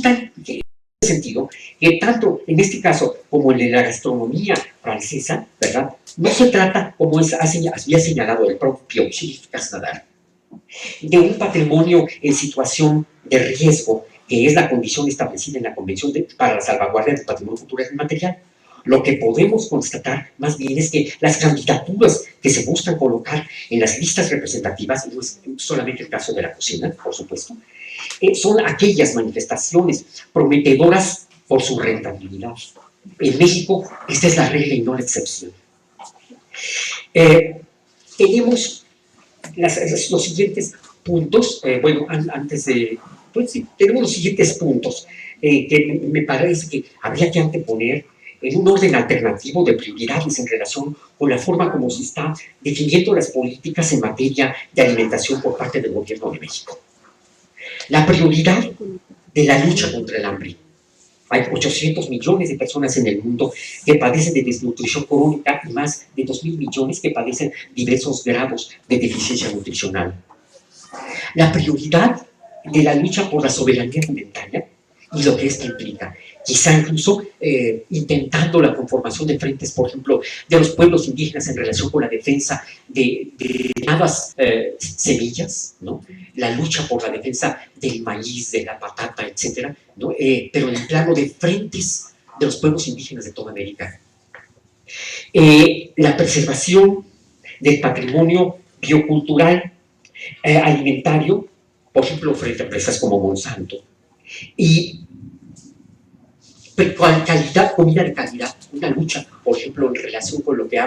tal sentido que tanto en este caso como en la gastronomía francesa, ¿verdad? No se trata, como había señalado el propio Gilles Casnadar, de un patrimonio en situación de riesgo, que es la condición establecida en la Convención para la salvaguardia del patrimonio cultural inmaterial. Lo que podemos constatar más bien es que las candidaturas que se buscan colocar en las listas representativas, no es solamente el caso de la cocina, por supuesto, son aquellas manifestaciones prometedoras por su rentabilidad. En México, esta es la regla y no la excepción. Tenemos los siguientes puntos, antes de, pues sí, tenemos los siguientes puntos que me parece que habría que anteponer en un orden alternativo de prioridades en relación con la forma como se está definiendo las políticas en materia de alimentación por parte del gobierno de México. La prioridad de la lucha contra el hambre. Hay 800 millones de personas en el mundo que padecen de desnutrición crónica y más de 2.000 millones que padecen diversos grados de deficiencia nutricional. La prioridad de la lucha por la soberanía alimentaria y lo que esto implica. Quizá incluso intentando la conformación de frentes, por ejemplo, de los pueblos indígenas en relación con la defensa de determinadas semillas, ¿no? La lucha por la defensa del maíz, de la patata, etc., ¿no? Pero en el plano de frentes de los pueblos indígenas de toda América. La preservación del patrimonio biocultural alimentario, por ejemplo, frente a empresas como Monsanto, y calidad, comida de calidad, una lucha, por ejemplo, en relación con lo que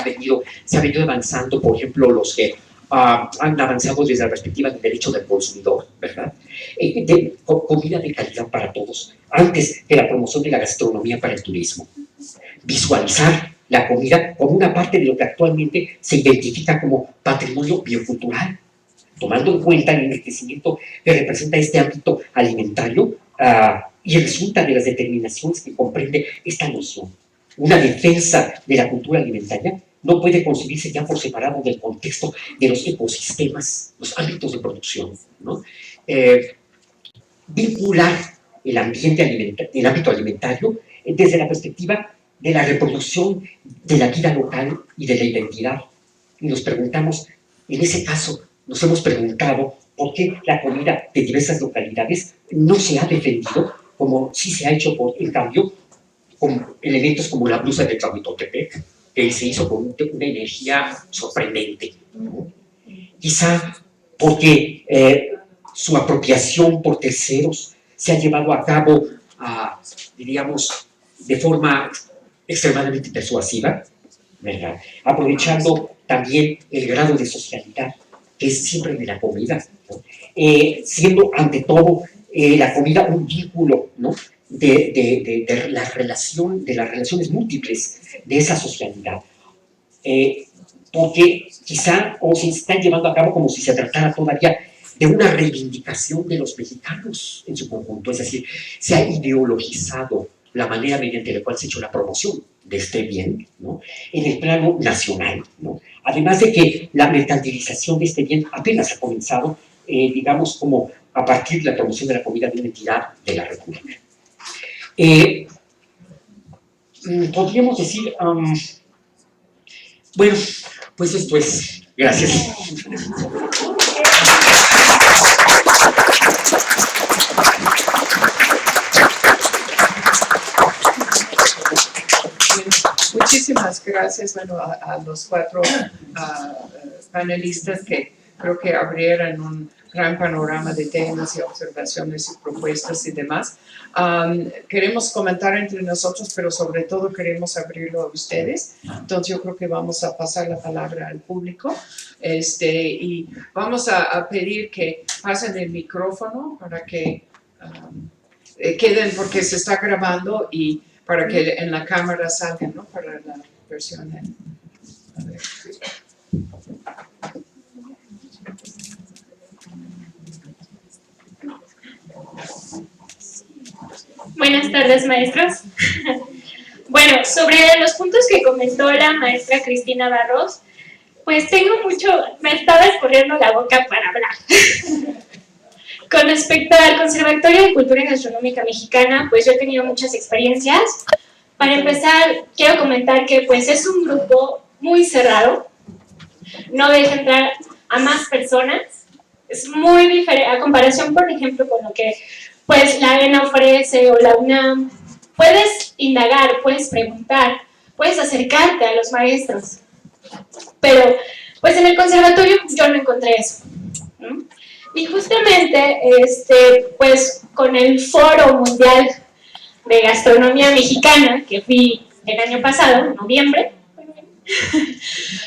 se ha venido avanzando, por ejemplo, los que han avanzado desde la perspectiva del derecho del consumidor, ¿verdad? Comida de calidad para todos, antes que la promoción de la gastronomía para el turismo. Visualizar la comida como una parte de lo que actualmente se identifica como patrimonio biocultural, tomando en cuenta el enriquecimiento que representa este ámbito alimentario y resulta de las determinaciones que comprende esta noción. Una defensa de la cultura alimentaria no puede concebirse ya por separado del contexto de los ecosistemas, los ámbitos de producción, ¿no? Vincular el ámbito alimentario desde la perspectiva de la reproducción de la vida local y de la identidad. Y nos preguntamos, en ese caso, nos hemos preguntado por qué la comida de diversas localidades no se ha defendido como sí se ha hecho, en cambio, con elementos como la blusa de Tlahuitotepec, que se hizo con una energía sorprendente, ¿no? Quizá porque su apropiación por terceros se ha llevado a cabo, diríamos, de forma extremadamente persuasiva, ¿verdad? Aprovechando también el grado de socialidad que es siempre de la comida, ¿no? Siendo ante todo la comida un vínculo, ¿no? de las relaciones múltiples de esa socialidad. Porque quizá o se está llevando a cabo como si se tratara todavía de una reivindicación de los mexicanos en su conjunto, es decir, se ha ideologizado la manera mediante la cual se ha hecho la promoción de este bien, ¿no? En el plano nacional, ¿no? Además de que la mercantilización de este bien apenas ha comenzado, digamos, como a partir de la promoción de la comida de una entidad de la República. Podríamos decir, bueno, pues esto es. Gracias. Muchísimas gracias, bueno, a los cuatro panelistas que creo que abrieron un gran panorama de temas y observaciones y propuestas y demás. Queremos comentar entre nosotros, pero sobre todo queremos abrirlo a ustedes. Entonces yo creo que vamos a pasar la palabra al público y vamos a pedir que pasen el micrófono para que queden, porque se está grabando y para que en la cámara salga, ¿no? Para la versión a ver. Buenas tardes, maestros. Bueno, sobre los puntos que comentó la maestra Cristina Barros, pues me estaba escurriendo la boca para hablar. Con respecto al Conservatorio de Cultura Gastronómica Mexicana, pues yo he tenido muchas experiencias. Para empezar, quiero comentar que pues es un grupo muy cerrado, no deja entrar a más personas, es muy diferente a comparación, por ejemplo, con lo que pues la ENA ofrece o la UNAM. Puedes indagar, puedes preguntar, puedes acercarte a los maestros, pero pues en el conservatorio yo no encontré eso, ¿no? Y justamente, pues con el Foro Mundial de Gastronomía Mexicana, que fui el año pasado, en noviembre,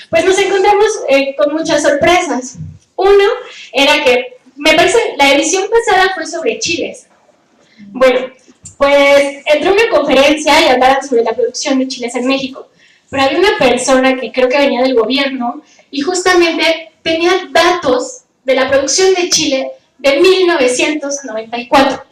pues nos encontramos con muchas sorpresas. Uno era que, me parece, la edición pasada fue sobre chiles. Bueno, pues entré a una conferencia y hablaban sobre la producción de chiles en México, pero había una persona que creo que venía del gobierno y justamente tenía datos de la producción de chile de 1994,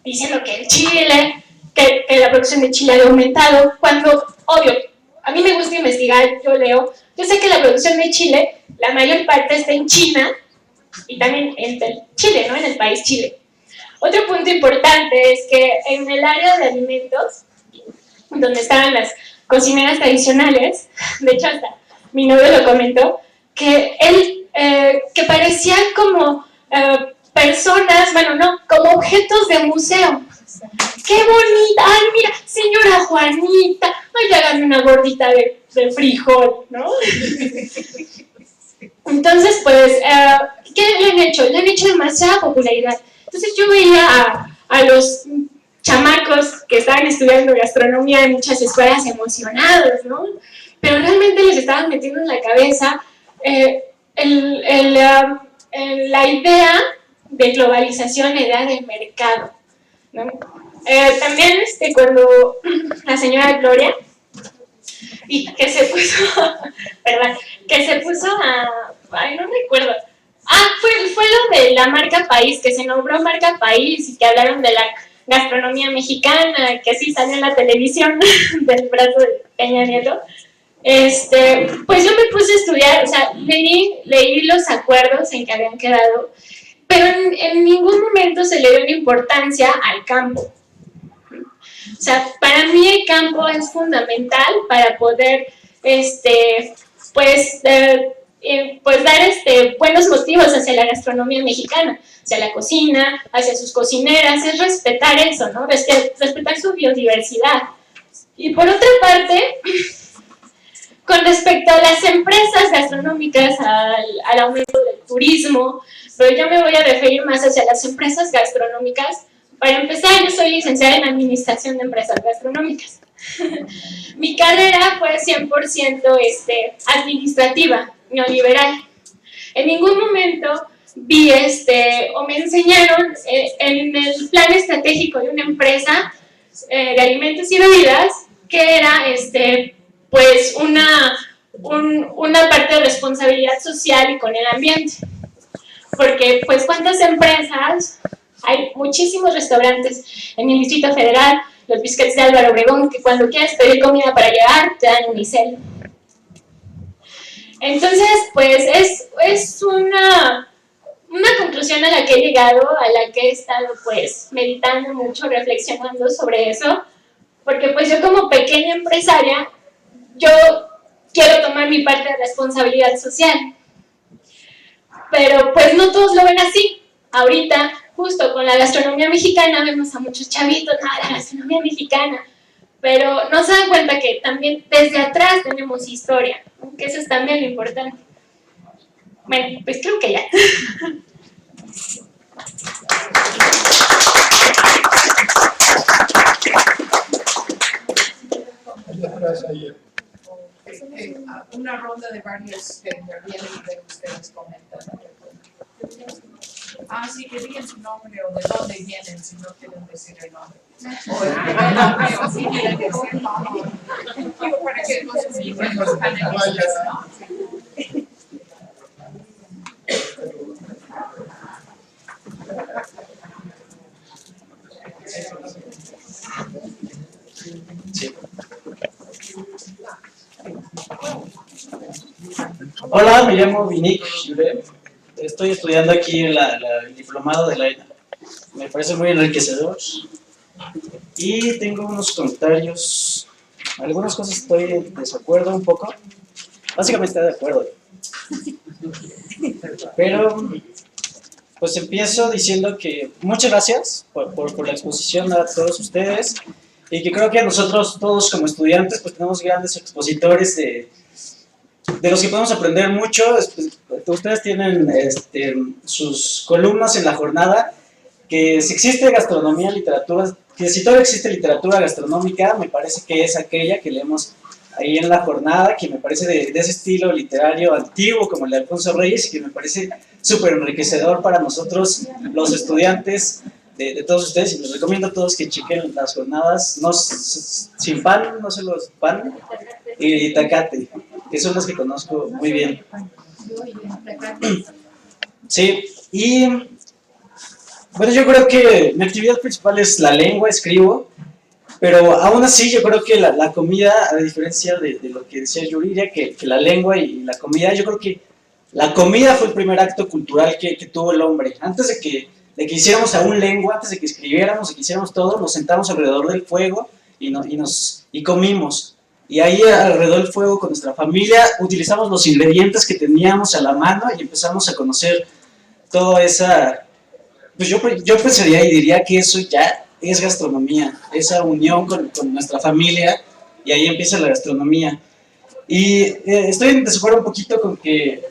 diciendo que el chile, que la producción de chile había aumentado, cuando, obvio, a mí me gusta investigar, yo leo, yo sé que la producción de chile, la mayor parte está en China y también en Chile, ¿no? En el país Chile. Otro punto importante es que en el área de alimentos, donde estaban las cocineras tradicionales, de hecho hasta mi novio lo comentó, que él, que parecían como personas, bueno, no, como objetos de museo. ¡Qué bonita! ¡Ay, mira, señora Juanita! ¡Ay, hágame una gordita de frijol!, ¿no? Entonces, pues, ¿qué le han hecho? Le han hecho demasiada popularidad. Entonces yo veía a los chamacos que estaban estudiando gastronomía en muchas escuelas emocionados, ¿no? Pero realmente les estaban metiendo en la cabeza la idea de globalización, la idea del mercado, ¿no? También cuando la señora Gloria, y que se puso, ¿verdad? Que se puso ay, no recuerdo. Fue lo de la marca País, que se nombró marca País y que hablaron de la gastronomía mexicana, que sí salió en la televisión del brazo de Peña Nieto. Pues yo me puse a estudiar, o sea, leí los acuerdos en que habían quedado, pero en ningún momento se le dio una importancia al campo. O sea, para mí el campo es fundamental para poder, pues dar buenos motivos hacia la gastronomía mexicana, hacia la cocina, hacia sus cocineras, es respetar eso, ¿no? Respetar su biodiversidad. Y por otra parte, con respecto a las empresas gastronómicas, al aumento del turismo, pero yo me voy a referir más hacia las empresas gastronómicas. Para empezar, yo soy licenciada en Administración de Empresas Gastronómicas. Mi carrera fue 100% administrativa, neoliberal. En ningún momento vi o me enseñaron en el plan estratégico de una empresa de alimentos y bebidas que era pues una parte de responsabilidad social y con el ambiente. Porque pues cuántas empresas, hay muchísimos restaurantes en el Distrito Federal, los Biscuits de Álvaro Obregón, que cuando quieres pedir comida para llevar, te dan unicel. Entonces, pues es una conclusión a la que he llegado, a la que he estado pues meditando mucho, reflexionando sobre eso, porque pues yo como pequeña empresaria, yo quiero tomar mi parte de responsabilidad social, pero pues no todos lo ven así. Ahorita, justo con la gastronomía mexicana, vemos a muchos chavitos, la gastronomía mexicana, pero no se dan cuenta que también desde atrás tenemos historia, ¿no? Que eso es también lo importante. Bueno, pues creo que ya. Una ronda de varios que intervienen y de ustedes comentan. Sí, que digan su nombre o de dónde vienen si no quieren decir el nombre. O si quieren decir el nombre. Digo, para que nos ubiquen los panelistas, ¿no? Sí. Hola, me llamo Vinik Shire. Estoy estudiando aquí en el Amado de la ENA. Me parece muy enriquecedor. Y tengo unos comentarios. Algunas cosas estoy en desacuerdo un poco. Básicamente de acuerdo. Pero, pues empiezo diciendo que muchas gracias por la exposición a todos ustedes. Y que creo que nosotros todos como estudiantes pues tenemos grandes expositores de los que podemos aprender mucho. Ustedes tienen sus columnas en la jornada, que si existe gastronomía, literatura, que si todavía existe literatura gastronómica, me parece que es aquella que leemos ahí en la jornada, que me parece de ese estilo literario antiguo como el de Alfonso Reyes, y que me parece súper enriquecedor para nosotros los estudiantes de todos ustedes, y les recomiendo a todos que chequen las jornadas, no, sin pan, no solo pan, y Tecate, que son las que conozco muy bien. Sí, y bueno, yo creo que mi actividad principal es la lengua, escribo, pero aún así yo creo que la comida, a diferencia de lo que decía Yuriria, que la lengua y la comida, yo creo que la comida fue el primer acto cultural que tuvo el hombre. Antes de que hiciéramos aún lengua, antes de que escribiéramos, de que hiciéramos todo, nos sentamos alrededor del fuego y comimos. Y ahí alrededor del fuego con nuestra familia utilizamos los ingredientes que teníamos a la mano y empezamos a conocer toda esa... Pues yo pensaría y diría que eso ya es gastronomía, esa unión con nuestra familia, y ahí empieza la gastronomía. Y estoy en desacuerdo un poquito con que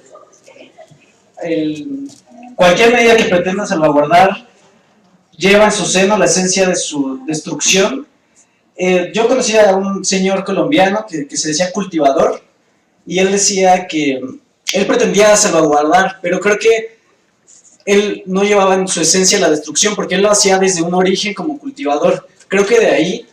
cualquier medida que pretenda salvaguardar lleva en su seno la esencia de su destrucción. Yo conocí a un señor colombiano que se decía cultivador, y él decía que él pretendía salvaguardar, pero creo que él no llevaba en su esencia la destrucción, porque él lo hacía desde un origen como cultivador. Creo que de ahí,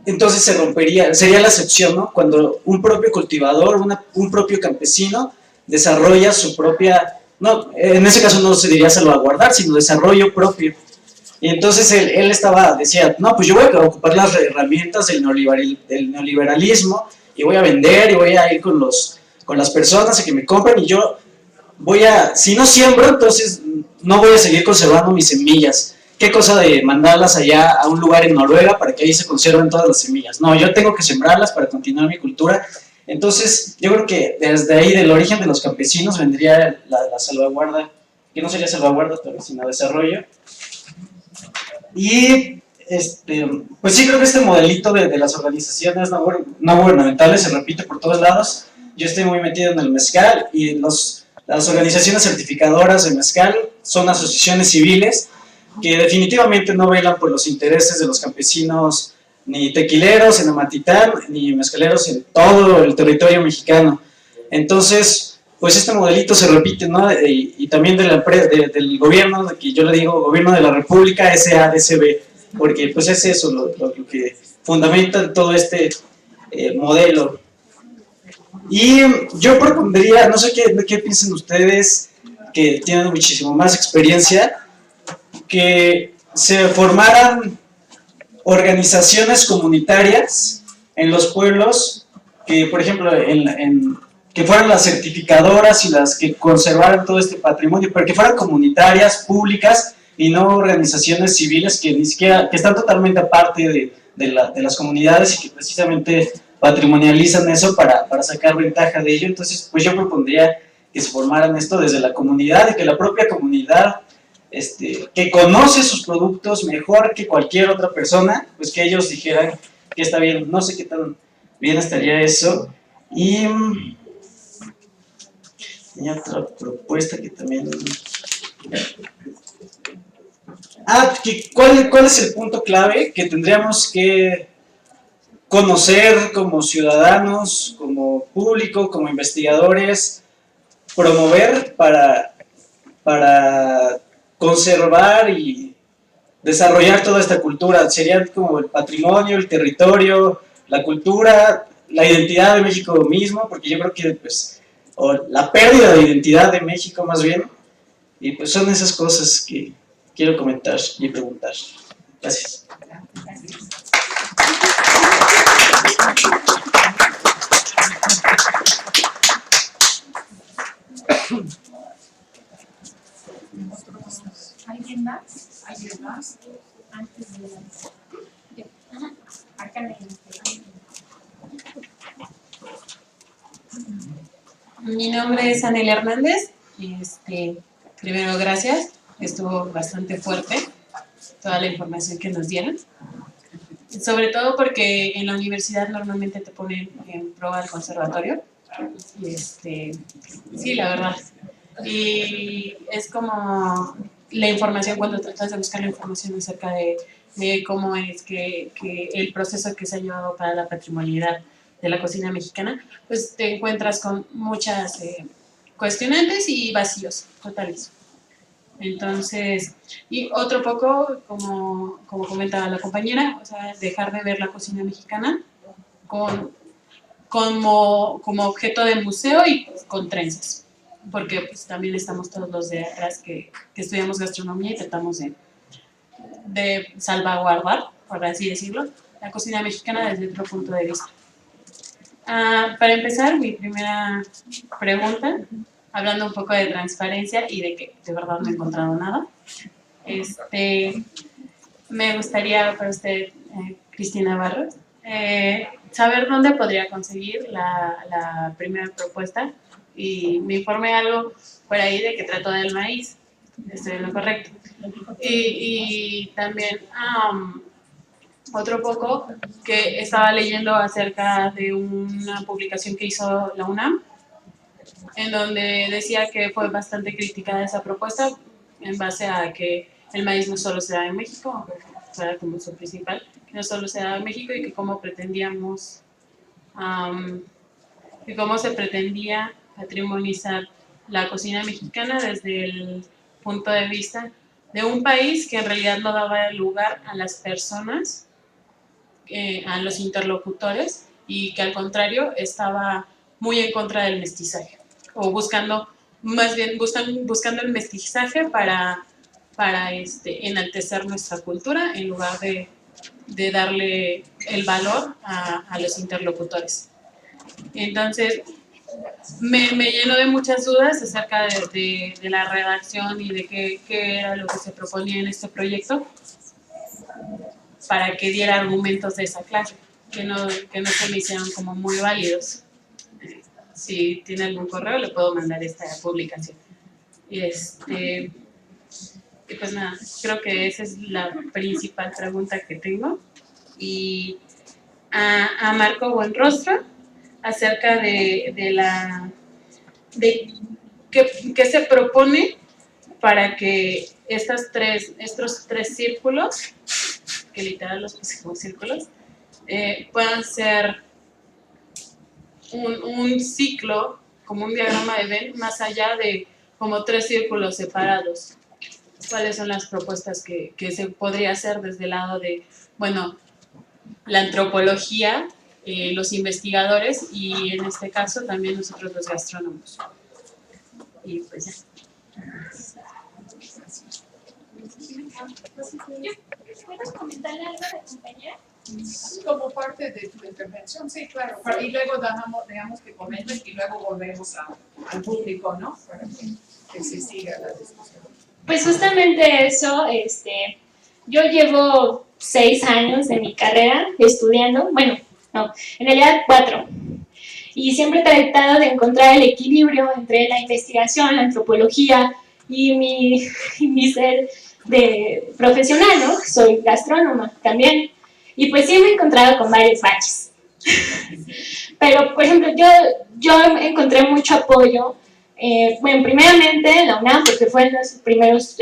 entonces se rompería, sería la excepción, ¿no? Cuando un propio cultivador, un propio campesino desarrolla su propia, no, en ese caso no se diría salvaguardar, sino desarrollo propio. Y entonces él decía, no, pues yo voy a ocupar las herramientas del neoliberalismo y voy a vender y voy a ir con las personas a que me compren, y yo si no siembro, entonces no voy a seguir conservando mis semillas. ¿Qué cosa de mandarlas allá a un lugar en Noruega para que ahí se conserven todas las semillas? No, yo tengo que sembrarlas para continuar mi cultura. Entonces, yo creo que desde ahí, del origen de los campesinos, vendría la salvaguarda, que no sería salvaguarda, sino desarrollo. Y, pues sí, creo que este modelito de las organizaciones no gubernamentales se repite por todos lados. Yo estoy muy metido en el mezcal, y las organizaciones certificadoras de mezcal son asociaciones civiles que definitivamente no velan por los intereses de los campesinos, ni tequileros en Amatitán, ni mezcaleros en todo el territorio mexicano. Entonces, pues este modelito se repite, ¿no? Y también del gobierno, de que yo le digo gobierno de la República, SADCB, porque pues es eso lo que fundamenta todo este modelo. Y yo propondría, no sé qué piensan ustedes, que tienen muchísimo más experiencia, que se formaran organizaciones comunitarias en los pueblos, que por ejemplo que fueran las certificadoras y las que conservaran todo este patrimonio, pero que fueran comunitarias, públicas, y no organizaciones civiles que ni siquiera, que están totalmente aparte de las comunidades, y que precisamente patrimonializan eso para sacar ventaja de ello. Entonces, pues yo propondría que se formaran esto desde la comunidad, y que la propia comunidad, que conoce sus productos mejor que cualquier otra persona, pues que ellos dijeran que está bien. No sé qué tan bien estaría eso. Y tenía otra propuesta que también... ¿cuál es el punto clave que tendríamos que conocer como ciudadanos, como público, como investigadores, promover para conservar y desarrollar toda esta cultura? Serían como el patrimonio, el territorio, la cultura, la identidad de México mismo, porque yo creo que pues, o la pérdida de identidad de México más bien, y pues son esas cosas que quiero comentar y preguntar. Gracias. Mi nombre es Anel Hernández. Primero, gracias. Estuvo bastante fuerte toda la información que nos dieron. Sobre todo porque en la universidad normalmente te ponen en prueba el conservatorio. Sí, la verdad. Y es como la información, cuando tratas de buscar la información acerca de cómo es que el proceso que se ha llevado para la patrimonialidad de la cocina mexicana, pues te encuentras con muchas cuestionantes y vacíos totales. Entonces, y otro poco, como comentaba la compañera, o sea, dejar de ver la cocina mexicana como objeto de museo y pues, con trenzas, porque pues, también estamos todos los de atrás que estudiamos gastronomía y tratamos de salvaguardar, por así decirlo, la cocina mexicana desde otro punto de vista. Para empezar, mi primera pregunta, hablando un poco de transparencia y de que de verdad no he encontrado nada, me gustaría para usted, Cristina Barros, saber dónde podría conseguir la primera propuesta, y me informé algo por ahí de que trató del maíz, estoy en lo correcto. Y también otro poco que estaba leyendo acerca de una publicación que hizo la UNAM, en donde decía que fue bastante criticada esa propuesta en base a que el maíz no solo se da en México, fuera como su principal, que no solo se da en México, y que cómo pretendíamos, que cómo se pretendía patrimonializar la cocina mexicana desde el punto de vista de un país que en realidad no daba lugar a las personas, a los interlocutores, y que al contrario estaba muy en contra del mestizaje, o buscando, más bien buscando el mestizaje para enaltecer nuestra cultura en lugar de darle el valor a los interlocutores. Entonces, me llenó de muchas dudas acerca de la redacción y de qué era lo que se proponía en este proyecto, para que diera argumentos de esa clase, que no se me hicieron como muy válidos. Si tiene algún correo, le puedo mandar esta publicación. Y pues nada, creo que esa es la principal pregunta que tengo. Y a Marco Buenrostro, acerca de qué se propone para que estos tres círculos, que literal los puse como círculos, puedan ser un ciclo, como un diagrama de Venn, más allá de como 3 círculos separados. ¿Cuáles son las propuestas que se podría hacer desde el lado de, bueno, la antropología, los investigadores, y en este caso también nosotros los gastrónomos? Y pues ya. ¿Puedes comentarle algo de compañera? Como parte de tu intervención, sí, claro. Y luego dejamos que comenten y luego volvemos al público, ¿no? Para que se siga la discusión. Pues justamente eso, yo llevo 6 años de mi carrera estudiando, bueno, no, en realidad 4. Y siempre he tratado de encontrar el equilibrio entre la investigación, la antropología y mi ser de profesional, ¿no? Soy gastrónoma también. Y pues sí me he encontrado con varios baches. Pero, por ejemplo, yo encontré mucho apoyo, bueno, primeramente en la UNAM, porque fueron los primeros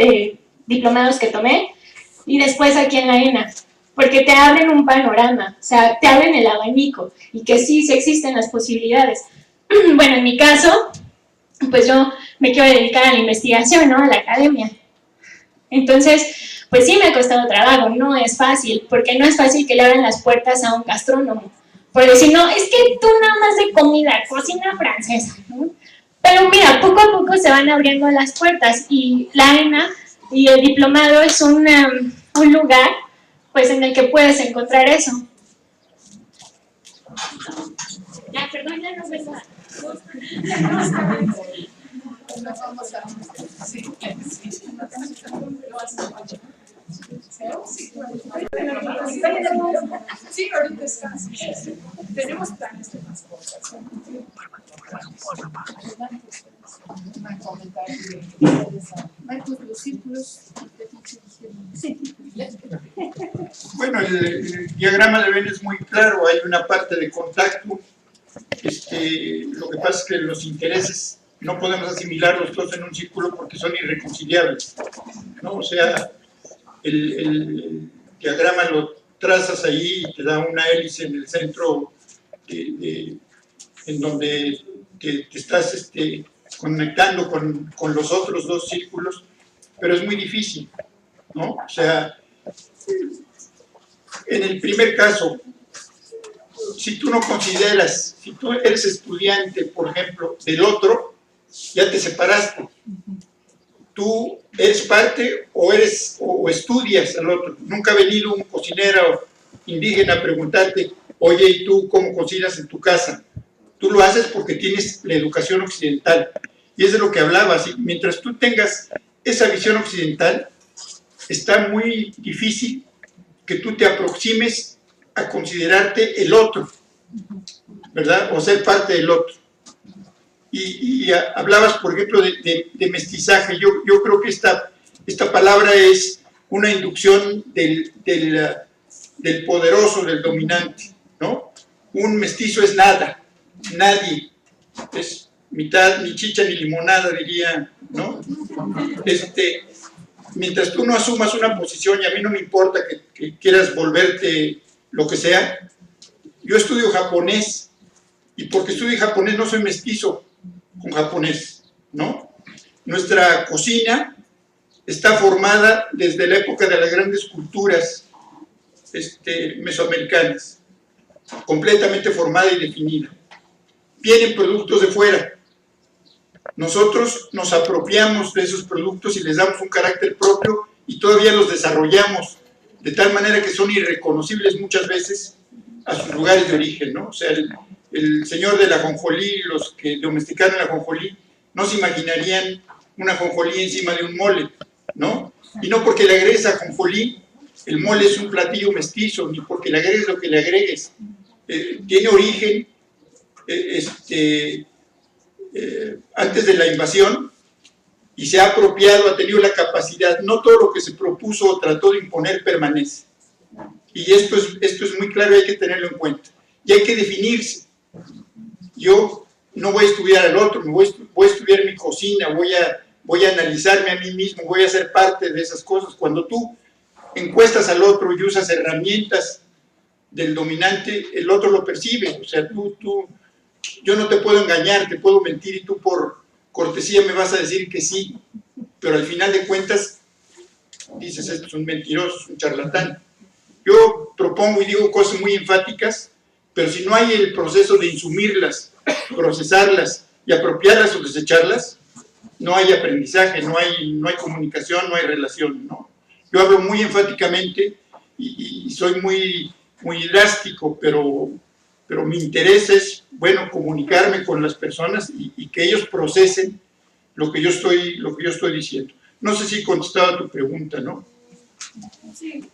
diplomados que tomé, y después aquí en la ENA, porque te abren un panorama, o sea, te abren el abanico, y que sí existen las posibilidades. Bueno, en mi caso, pues yo me quiero dedicar a la investigación, ¿no? A la academia. Entonces, pues sí me ha costado trabajo, no es fácil, porque no es fácil que le abran las puertas a un gastrónomo. Por decir, no, es que tú nada más de comida, cocina francesa, ¿no? Pero mira, poco a poco se van abriendo las puertas, y la ENA y el diplomado es un lugar, pues, en el que puedes encontrar eso. Ya, perdón, ya no ves nada. Sí, ahorita está. Tenemos planes de más cosas. Los círculos. Bueno, el diagrama de Venn es muy claro, hay una parte de contacto. Lo que pasa es que los intereses no podemos asimilarlos todos en un círculo porque son irreconciliables, ¿no? O sea, el diagrama lo trazas ahí y te da una hélice en el centro en donde te estás conectando con los otros dos círculos, pero es muy difícil, ¿no? O sea, en el primer caso, si tú no consideras, si tú eres estudiante, por ejemplo, del otro, ya te separaste. Tú eres parte o estudias al otro. Nunca ha venido un cocinero indígena a preguntarte, oye, ¿y tú cómo cocinas en tu casa? Tú lo haces porque tienes la educación occidental. Y es de lo que hablabas. Mientras tú tengas esa visión occidental, está muy difícil que tú te aproximes a considerarte el otro, ¿verdad? O ser parte del otro. Y hablabas, por ejemplo, de mestizaje. Yo creo que esta palabra es una inducción del poderoso, del dominante, ¿no? Un mestizo es nada, nadie, es mitad, ni chicha ni limonada, diría, ¿no? Mientras tú no asumas una posición, y a mí no me importa que quieras volverte lo que sea, yo estudio japonés, y porque estudio japonés no soy mestizo con japonés, ¿no? Nuestra cocina está formada desde la época de las grandes culturas mesoamericanas, completamente formada y definida. Vienen productos de fuera. Nosotros nos apropiamos de esos productos y les damos un carácter propio y todavía los desarrollamos de tal manera que son irreconocibles muchas veces a sus lugares de origen, ¿no? O sea, el señor del ajonjolí, los que domesticaron el ajonjolí, no se imaginarían un ajonjolí encima de un mole, ¿no? Y no porque le agregues ajonjolí, el mole es un platillo mestizo, ni porque le agregues lo que le agregues. Tiene origen antes de la invasión y se ha apropiado, ha tenido la capacidad. No todo lo que se propuso o trató de imponer permanece. Y esto es muy claro y hay que tenerlo en cuenta. Y hay que definirse. Yo no voy a estudiar al otro, voy a estudiar mi cocina, voy a analizarme a mí mismo, voy a ser parte de esas cosas. Cuando tú encuestas al otro y usas herramientas del dominante, el otro lo percibe. O sea, yo no te puedo engañar, te puedo mentir y tú por cortesía me vas a decir que sí, pero al final de cuentas dices, esto es un mentiroso, es un charlatán. Yo propongo y digo cosas muy enfáticas, pero si no hay el proceso de insumirlas, procesarlas y apropiarlas o desecharlas, no hay aprendizaje, no hay comunicación, no hay relación, ¿no? Yo hablo muy enfáticamente y soy muy drástico, pero mi interés es, bueno, comunicarme con las personas y que ellos procesen lo que yo estoy diciendo. No sé si he contestado a tu pregunta, ¿no? Sí.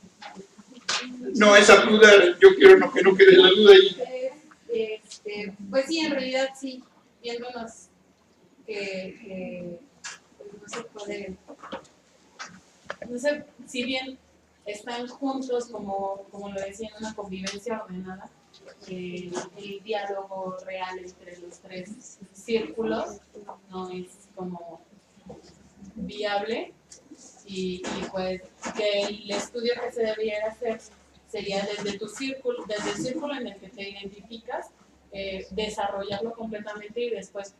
No, esa duda, yo quiero que no quede la duda ahí. Pues sí, en realidad sí, viéndonos que pues no se puede, no sé, si bien están juntos, como lo decía, en una convivencia ordenada, el diálogo real entre los tres círculos no es como viable y pues que el estudio que se debiera hacer sería desde el círculo en el que te identificas, desarrollarlo completamente y después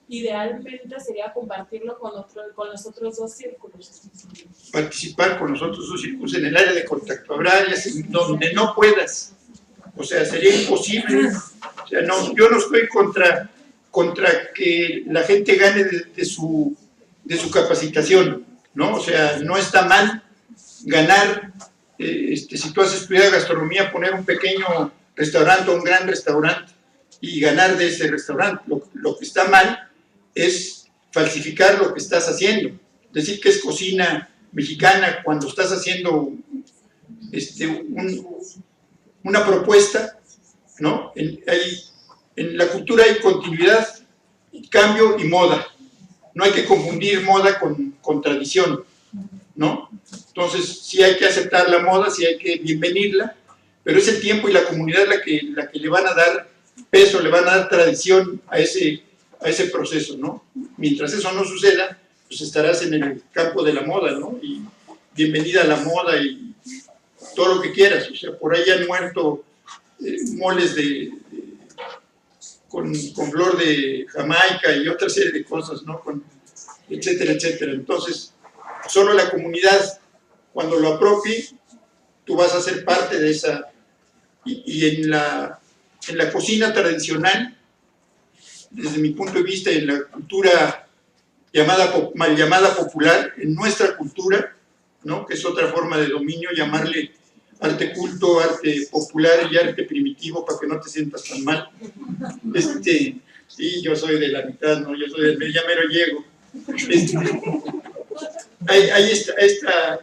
idealmente sería compartirlo con los otros dos círculos. Participar con los otros dos círculos en el área de contacto. Habrá áreas en donde no puedas. O sea, sería imposible. O sea, no, yo no estoy contra que la gente gane de su capacitación, ¿no? O sea, no está mal ganar, si tú has estudiado gastronomía, poner un pequeño restaurante o un gran restaurante y ganar de ese restaurante. Lo que está mal es falsificar lo que estás haciendo. Decir que es cocina mexicana, cuando estás haciendo una propuesta, ¿no? En la cultura hay continuidad, cambio y moda. No hay que confundir moda con tradición, ¿no? Entonces, sí hay que aceptar la moda, sí hay que bienvenirla, pero es el tiempo y la comunidad la que le van a dar peso, le van a dar tradición a ese proceso, ¿no? Mientras eso no suceda, pues estarás en el campo de la moda, ¿no? Y bienvenida a la moda y todo lo que quieras. O sea, por ahí han muerto moles con flor de Jamaica y otra serie de cosas, ¿no? Etcétera, etcétera. Entonces, solo la comunidad, cuando lo apropie, tú vas a ser parte de esa. Y en la cocina tradicional, desde mi punto de vista, en la cultura mal llamada popular, en nuestra cultura, ¿no? Que es otra forma de dominio, llamarle arte culto, arte popular y arte primitivo, para que no te sientas tan mal. Sí, yo soy de la mitad, ¿no? Yo soy del ya mero llego. Hay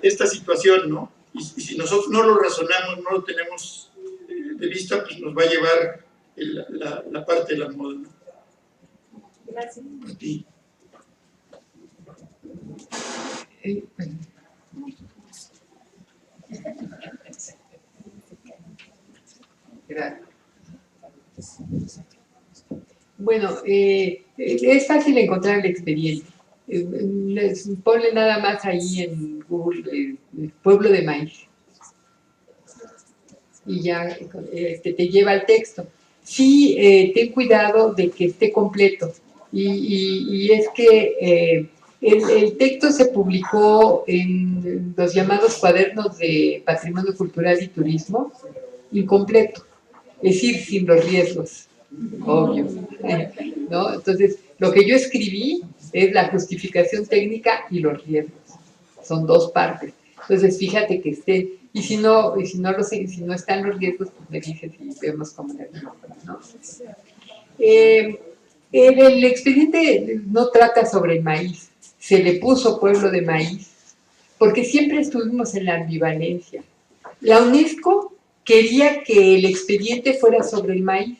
esta situación, ¿no? Y si nosotros no lo razonamos, no lo tenemos de vista, pues nos va a llevar la parte de la moda, ¿no? Gracias. A ti. Gracias. Bueno, es fácil encontrar el expediente. Ponle nada más ahí en Google pueblo de maíz y ya te lleva al texto. Sí, ten cuidado de que esté completo y es que el texto se publicó en los llamados cuadernos de Patrimonio Cultural y Turismo, incompleto, es decir, sin los riesgos, obvio, ¿no? Entonces, lo que yo escribí es la justificación técnica y los riesgos, son dos partes. Entonces, fíjate que esté, y si no están los riesgos, pues me dices y vemos cómo le hacemos, ¿no? El expediente no trata sobre el maíz, se le puso pueblo de maíz, porque siempre estuvimos en la ambivalencia. La UNESCO quería que el expediente fuera sobre el maíz.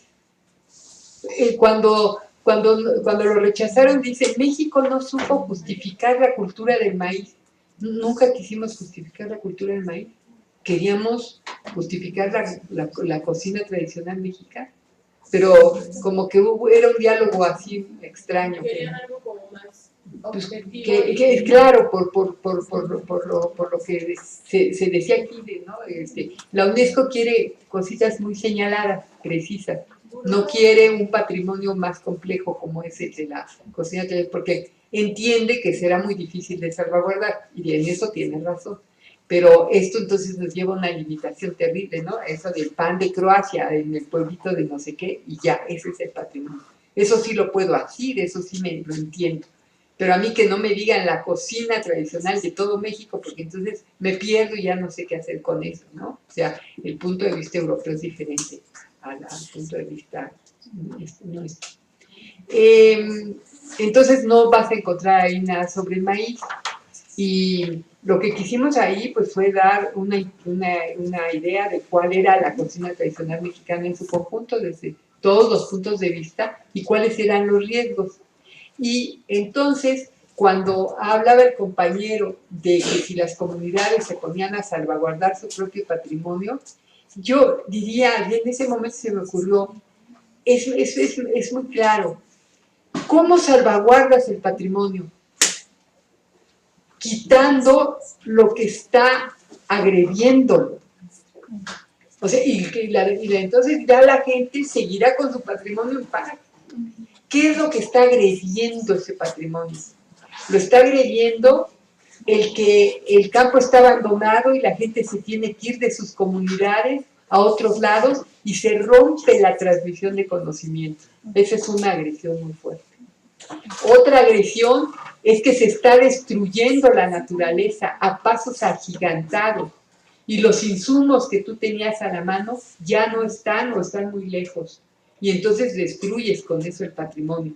Cuando lo rechazaron, dice, México no supo justificar la cultura del maíz. Nunca quisimos justificar la cultura del maíz. Queríamos justificar la cocina tradicional mexicana. Pero como que era un diálogo así extraño. Querían algo como más pues, objetivo. que claro, por lo que se decía aquí, ¿no? La UNESCO quiere cositas muy señaladas, precisas. No quiere un patrimonio más complejo como es el de la cocina, porque entiende que será muy difícil de salvaguardar, y en eso tiene razón. Pero esto entonces nos lleva a una limitación terrible, ¿no? Eso del pan de Croacia en el pueblito de no sé qué, y ya, ese es el patrimonio. Eso sí lo puedo decir, eso sí lo entiendo. Pero a mí que no me digan la cocina tradicional de todo México, porque entonces me pierdo y ya no sé qué hacer con eso, ¿no? O sea, el punto de vista europeo es diferente al punto de vista nuestro. Entonces no vas a encontrar ahí nada sobre el maíz. Y lo que quisimos ahí pues fue dar una idea de cuál era la cocina tradicional mexicana en su conjunto, desde todos los puntos de vista, y cuáles eran los riesgos. Y entonces, cuando hablaba el compañero de que si las comunidades se ponían a salvaguardar su propio patrimonio, yo diría, en ese momento se me ocurrió, es muy claro, ¿cómo salvaguardas el patrimonio? Quitando lo que está agrediéndolo. O sea, entonces ya la gente seguirá con su patrimonio en paz. ¿Qué es lo que está agrediendo ese patrimonio? Lo está agrediendo el que el campo está abandonado y la gente se tiene que ir de sus comunidades a otros lados y se rompe la transmisión de conocimiento. Esa es una agresión muy fuerte. Otra agresión es que se está destruyendo la naturaleza a pasos agigantados y los insumos que tú tenías a la mano ya no están o están muy lejos. Y entonces destruyes con eso el patrimonio.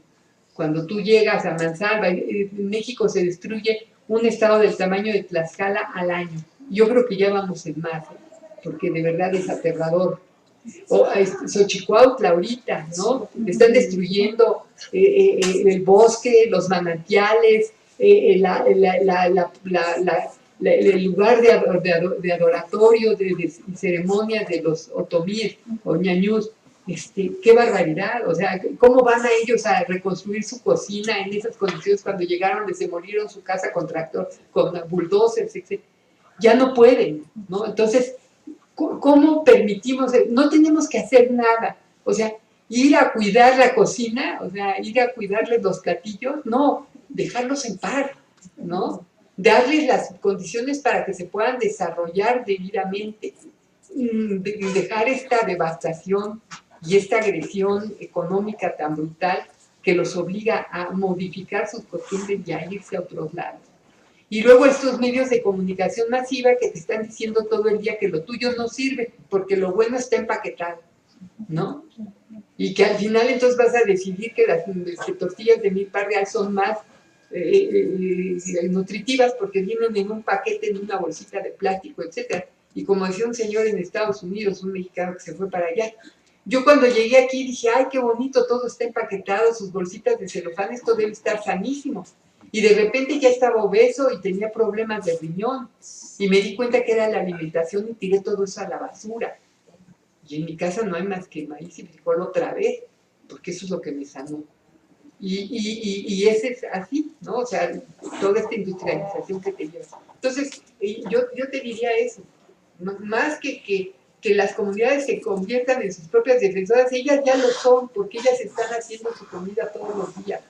Cuando tú llegas a Mansalva, en México se destruye un estado del tamaño de Tlaxcala al año. Yo creo que ya vamos en más, porque de verdad es aterrador. O Xochicuautla ahorita, ¿no? Están destruyendo el bosque, los manantiales, el lugar de adoratorio, de ceremonias de los otomíes o ñañús. Qué barbaridad, o sea, ¿cómo van a ellos a reconstruir su cocina en esas condiciones cuando llegaron, les demolieron su casa con tractor, con bulldozers, etc.? Ya no pueden, ¿no? Entonces, ¿cómo permitimos? No tenemos que hacer nada, o sea, ir a cuidar la cocina, o sea, ir a cuidarles los platillos, no, dejarlos en paz, ¿no? Darles las condiciones para que se puedan desarrollar debidamente, dejar esta devastación y esta agresión económica tan brutal que los obliga a modificar sus costumbres y a irse a otros lados. Y luego estos medios de comunicación masiva que te están diciendo todo el día que lo tuyo no sirve, porque lo bueno está empaquetado, ¿no? Y que al final entonces vas a decidir que las tortillas de milpa real son más nutritivas porque vienen en un paquete, en una bolsita de plástico, etc. Y como decía un señor en Estados Unidos, un mexicano que se fue para allá, yo cuando llegué aquí dije, ay, qué bonito, todo está empaquetado, sus bolsitas de celofán, esto debe estar sanísimo. Y de repente ya estaba obeso y tenía problemas de riñón. Y me di cuenta que era la alimentación y tiré todo eso a la basura. Y en mi casa no hay más que maíz y frijol otra vez, porque eso es lo que me sanó. Y ese es así, ¿no? O sea, toda esta industrialización que te lleva. Entonces, yo te diría eso, más que las comunidades se conviertan en sus propias defensoras, ellas ya lo son, porque ellas están haciendo su comida todos los días.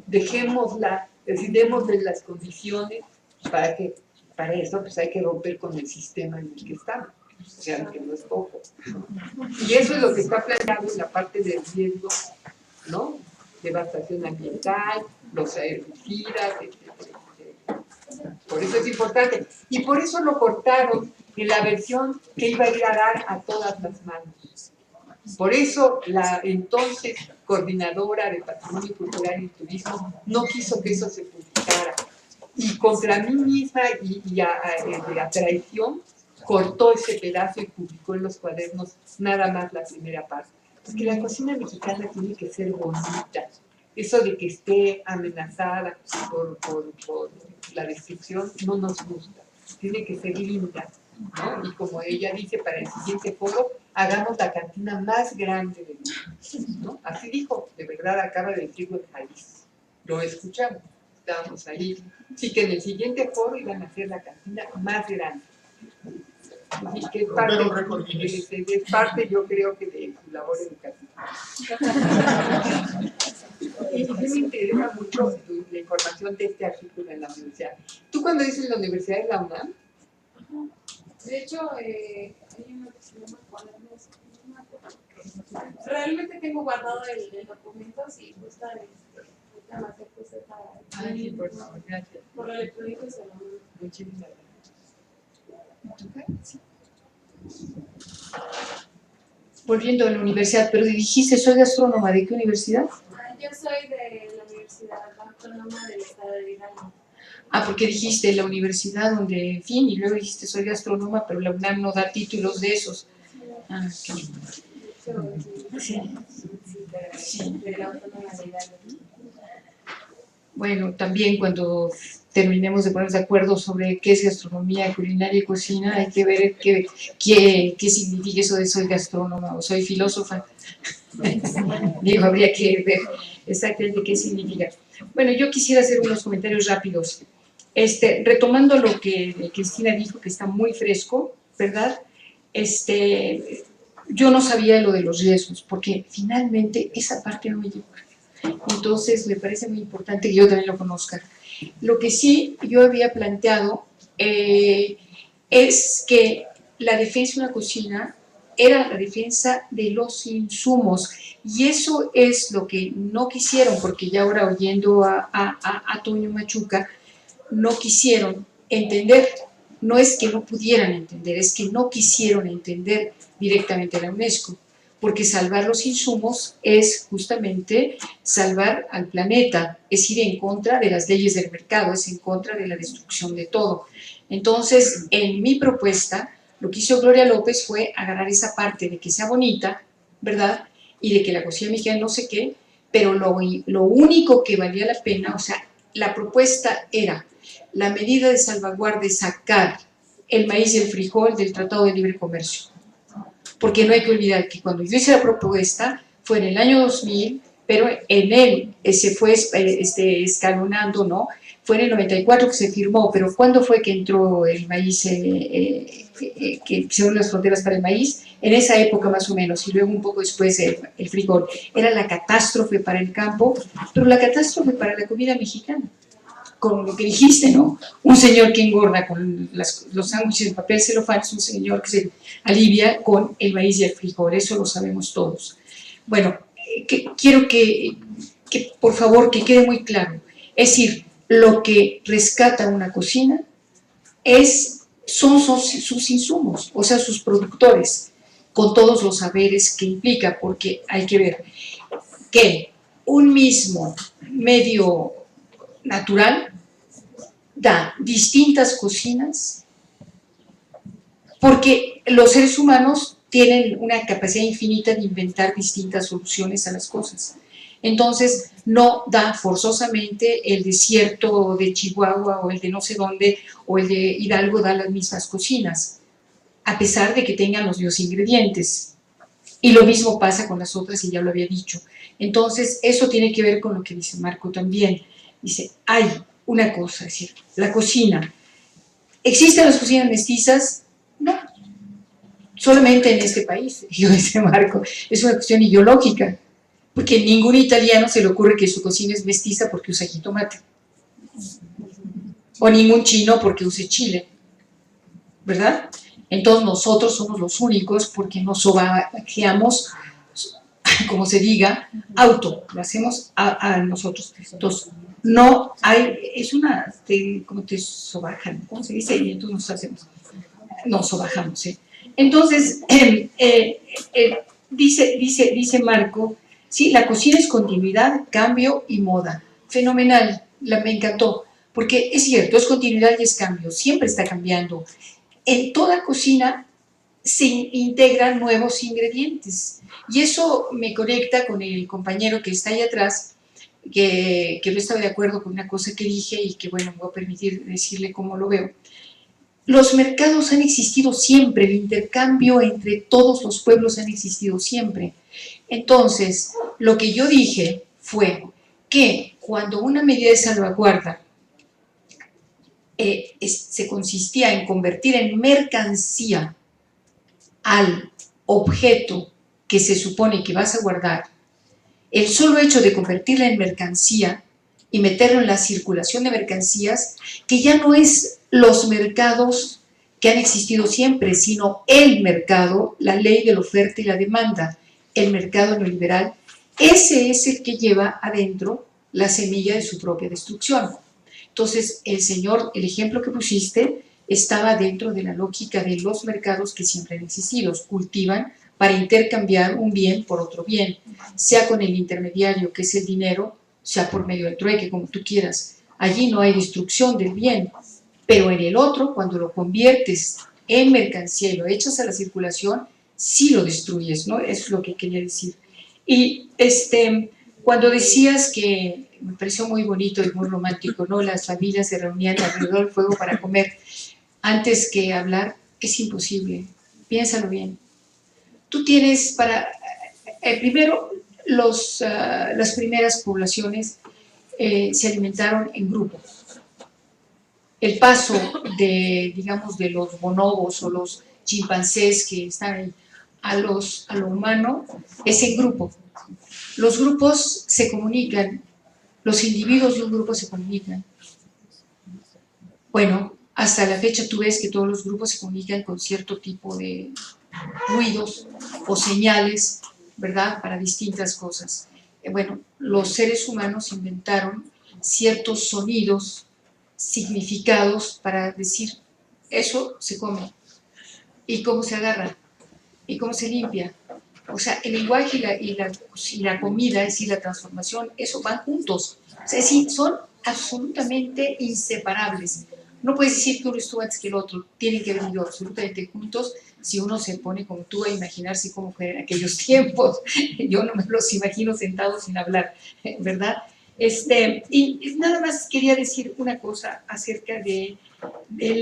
Dejémosla, démosle las condiciones para eso pues hay que romper con el sistema en el que estamos, o sea, que no es poco, ¿no? Y eso es lo que está planteado en la parte del riesgo, ¿no? Devastación ambiental, los herbicidas, etc. Por eso es importante. Y por eso lo cortaron en la versión que iba a ir a dar a todas las manos. Por eso la entonces coordinadora de Patrimonio Cultural y Turismo no quiso que eso se publicara. Y contra mí misma y a traición, cortó ese pedazo y publicó en los cuadernos nada más la primera parte. Porque la cocina mexicana tiene que ser bonita. Eso de que esté amenazada por la destrucción no nos gusta. Tiene que ser linda, ¿no? Y como ella dice, para el siguiente foro, hagamos la cantina más grande del mundo, ¿no? Así dijo, de verdad, acaba de decirlo en Jalisco. Lo escuchamos, estábamos ahí. Sí, que en el siguiente foro iban a hacer la cantina más grande. Y que es parte, yo creo que de su labor educativa. Y sí me interesa mucho la información de este artículo en la universidad. ¿Tú cuando dices la universidad es la UNAM? De hecho, hay uno que se llama Cuadernos. Realmente tengo guardado el documento, si gusta más Sí, por favor, gracias. por electrónico se lo mando. Muchísimas gracias. Volviendo a la universidad, pero dijiste, soy gastrónoma, ¿de qué universidad? Yo soy de la Universidad Autónoma del Estado de Hidalgo. Ah, porque dijiste la universidad donde, en fin, y luego dijiste, soy gastrónoma, pero la UNAM no da títulos de esos. Ah, ok. Sí. Sí. De la Autónoma de Hidalgo. Bueno, también cuando terminemos de ponernos de acuerdo sobre qué es gastronomía, culinaria y cocina, hay que ver qué significa eso de soy gastrónoma o soy filósofa. Digo, habría que ver exactamente qué significa. Bueno, yo quisiera hacer unos comentarios rápidos. Retomando lo que Cristina dijo, que está muy fresco, ¿verdad? Yo no sabía lo de los riesgos, porque finalmente esa parte no me llegó. Entonces, me parece muy importante que yo también lo conozca. Lo que sí yo había planteado es que la defensa de una cocina era la defensa de los insumos, y eso es lo que no quisieron, porque ya ahora oyendo a Toño Machuca, no quisieron entender. No es que no pudieran entender, es que no quisieron entender directamente a la UNESCO, porque salvar los insumos es justamente salvar al planeta, es ir en contra de las leyes del mercado, es en contra de la destrucción de todo. Entonces, en mi propuesta, lo que hizo Gloria López fue agarrar esa parte de que sea bonita, ¿verdad? Y de que la cocina mexicana no sé qué, pero lo único que valía la pena, o sea, la propuesta era la medida de salvaguarda de sacar el maíz y el frijol del Tratado de Libre Comercio. Porque no hay que olvidar que cuando yo hice la propuesta fue en el año 2000, pero en él se fue escalonando, ¿no? Fue en el 94 que se firmó, pero ¿cuándo fue que entró el maíz, que se unieron las fronteras para el maíz? En esa época más o menos, y luego un poco después el frijol. Era la catástrofe para el campo, pero la catástrofe para la comida mexicana. Con lo que dijiste, ¿no? Un señor que engorda con los sándwiches de papel celofán es un señor que se alivia con el maíz y el frijol, eso lo sabemos todos. Bueno, quiero que por favor que quede muy claro, es decir, lo que rescata una cocina son sus insumos, o sea, sus productores, con todos los saberes que implica, porque hay que ver que un mismo medio natural da distintas cocinas porque los seres humanos tienen una capacidad infinita de inventar distintas soluciones a las cosas. Entonces, no da forzosamente el desierto de Chihuahua o el de no sé dónde o el de Hidalgo da las mismas cocinas, a pesar de que tengan los mismos ingredientes. Y lo mismo pasa con las otras, y ya lo había dicho. Entonces, eso tiene que ver con lo que dice Marco también. Dice, hay una cosa, es decir, la cocina. ¿Existen las cocinas mestizas? No. Solamente en este país, yo dice Marco, es una cuestión ideológica, porque ningún italiano se le ocurre que su cocina es mestiza porque usa jitomate, o ningún chino porque use chile, ¿verdad? Entonces nosotros somos los únicos porque nos sobajeamos, como se diga, lo hacemos a nosotros. Entonces, no hay, es una, como te sobajan, ¿cómo se dice? Y entonces nos sobajamos, ¿sí? Entonces, dice Marco, sí, la cocina es continuidad, cambio y moda. Fenomenal, me encantó, porque es cierto, es continuidad y es cambio, siempre está cambiando. En toda cocina se integran nuevos ingredientes, y eso me conecta con el compañero que está ahí atrás, que no estaba de acuerdo con una cosa que dije y que, bueno, me voy a permitir decirle cómo lo veo. Los mercados han existido siempre, el intercambio entre todos los pueblos han existido siempre. Entonces, lo que yo dije fue que cuando una medida de salvaguarda se consistía en convertir en mercancía al objeto que se supone que vas a guardar, el solo hecho de convertirla en mercancía y meterlo en la circulación de mercancías, que ya no es los mercados que han existido siempre, sino el mercado, la ley de la oferta y la demanda, el mercado neoliberal, ese es el que lleva adentro la semilla de su propia destrucción. Entonces, el ejemplo que pusiste estaba dentro de la lógica de los mercados que siempre han existido, cultivan para intercambiar un bien por otro bien, sea con el intermediario, que es el dinero, sea por medio del trueque, como tú quieras. Allí no hay destrucción del bien, pero en el otro, cuando lo conviertes en mercancía y lo echas a la circulación, sí lo destruyes, ¿no? Eso es lo que quería decir. Y cuando decías que me pareció muy bonito y muy romántico, ¿no? Las familias se reunían alrededor del fuego para comer. Antes que hablar, es imposible. Piénsalo bien. Tú tienes primero, las primeras poblaciones se alimentaron en grupo. El paso digamos, de los bonobos o los chimpancés que están ahí a lo humano es en grupo. Los grupos se comunican, los individuos de un grupo se comunican. Bueno, hasta la fecha tú ves que todos los grupos se comunican con cierto tipo de ruidos o señales, ¿verdad?, para distintas cosas. Bueno, los seres humanos inventaron ciertos sonidos, significados para decir, eso se come, y cómo se agarra, y cómo se limpia, O sea, el lenguaje y la comida, es decir, la transformación, eso van juntos. O sea, es decir, son absolutamente inseparables. No puedes decir que uno estuvo antes que el otro, tienen que venir absolutamente juntos. Si uno se pone como tú a imaginarse cómo fue en aquellos tiempos, yo no me los imagino sentados sin hablar, ¿verdad? Y nada más quería decir una cosa acerca del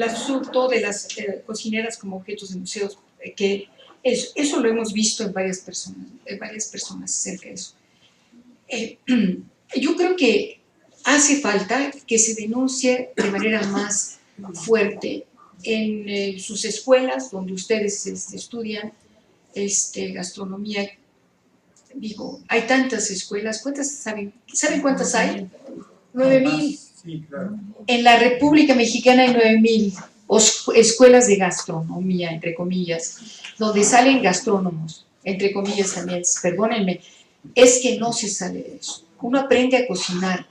asunto de las cocineras como objetos de museos, que eso lo hemos visto en varias personas acerca de eso. Yo creo que hace falta que se denuncie de manera más fuerte en sus escuelas donde ustedes estudian gastronomía. Digo, hay tantas escuelas, ¿cuántas saben cuántas hay? 9,000. Sí, claro. En la República Mexicana hay 9,000 escuelas de gastronomía, entre comillas, donde salen gastrónomos, entre comillas también, perdónenme, es que no se sale de eso. Uno aprende a cocinar,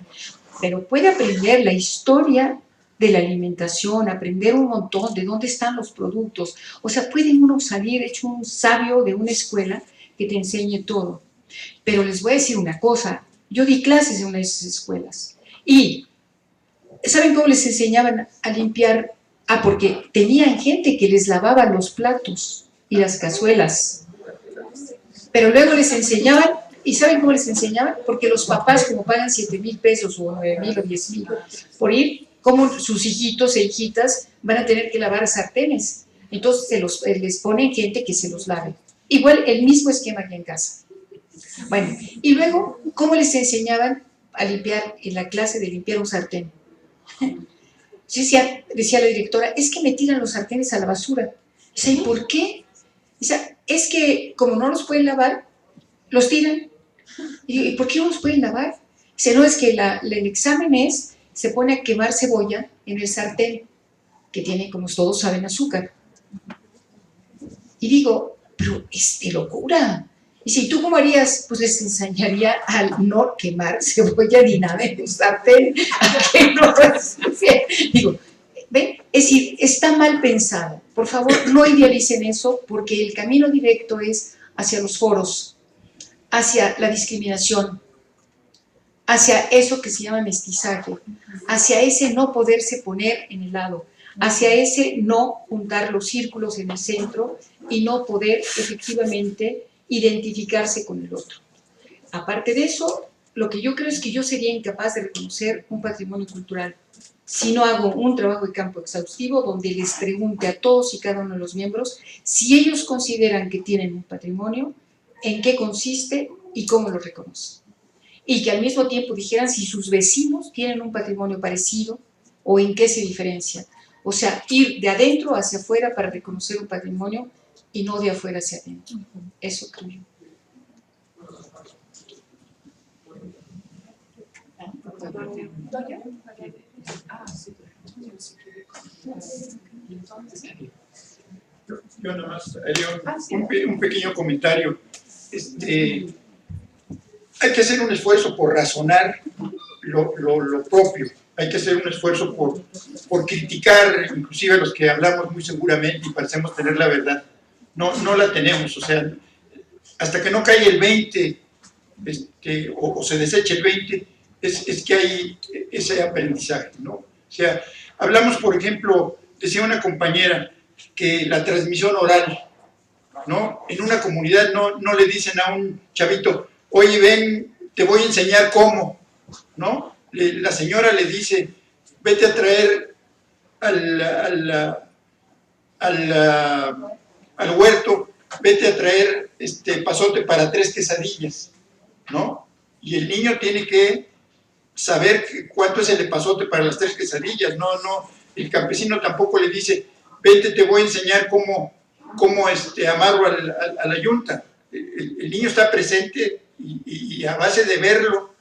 pero puede aprender la historia de la alimentación, aprender un montón de dónde están los productos. O sea, puede uno salir hecho un sabio de una escuela que te enseñe todo. Pero les voy a decir una cosa, yo di clases en una de esas escuelas y ¿saben cómo les enseñaban a limpiar? Porque tenían gente que les lavaba los platos y las cazuelas, pero luego les enseñaban, ¿y saben cómo les enseñaban? Porque los papás, como pagan 7,000 pesos o 9,000 o 10,000 por ir, como sus hijitos e hijitas van a tener que lavar sartenes, entonces les ponen gente que se los lave. Igual el mismo esquema que en casa. Bueno, y luego, ¿cómo les enseñaban a limpiar en la clase de limpiar un sartén? Decía la directora, es que me tiran los sartenes a la basura. Dice, ¿y por qué? Dice, es que como no los pueden lavar, los tiran. ¿Y por qué no los pueden lavar? Dice, no, es que el examen se pone a quemar cebolla en el sartén, que tiene, como todos saben, azúcar. Y digo, pero es de locura. Y si tú cómo harías, pues les enseñaría a no quemar cebolla ni nada en el sartén, a que no digo, ¿ven? Es decir, está mal pensado. Por favor, no idealicen eso, porque el camino directo es hacia los foros, hacia la discriminación, hacia eso que se llama mestizaje, hacia ese no poderse poner en el lado, hacia ese no juntar los círculos en el centro y no poder efectivamente identificarse con el otro. Aparte de eso, lo que yo creo es que yo sería incapaz de reconocer un patrimonio cultural si no hago un trabajo de campo exhaustivo donde les pregunte a todos y cada uno de los miembros si ellos consideran que tienen un patrimonio, en qué consiste y cómo lo reconocen. Y que al mismo tiempo dijeran si sus vecinos tienen un patrimonio parecido o en qué se diferencia. O sea, ir de adentro hacia afuera para reconocer un patrimonio y no de afuera hacia adentro. Eso creo yo. Yo nada más haría un pequeño comentario. Hay que hacer un esfuerzo por razonar lo propio. Hay que hacer un esfuerzo por criticar, inclusive a los que hablamos muy seguramente y parecemos tener la verdad. No la tenemos, o sea, hasta que no cae el 20 o se deseche el 20, es que hay ese aprendizaje, ¿no? O sea, hablamos, por ejemplo, decía una compañera, que la transmisión oral, ¿no? En una comunidad no le dicen a un chavito, oye, ven, te voy a enseñar cómo, ¿no? La señora le dice, vete a traer al huerto, vete a traer pasote para 3 quesadillas, ¿no? Y el niño tiene que saber cuánto es el epazote para las 3 quesadillas, no, el campesino tampoco le dice, vete, te voy a enseñar cómo amarro a la yunta. El niño está presente y a base de verlo.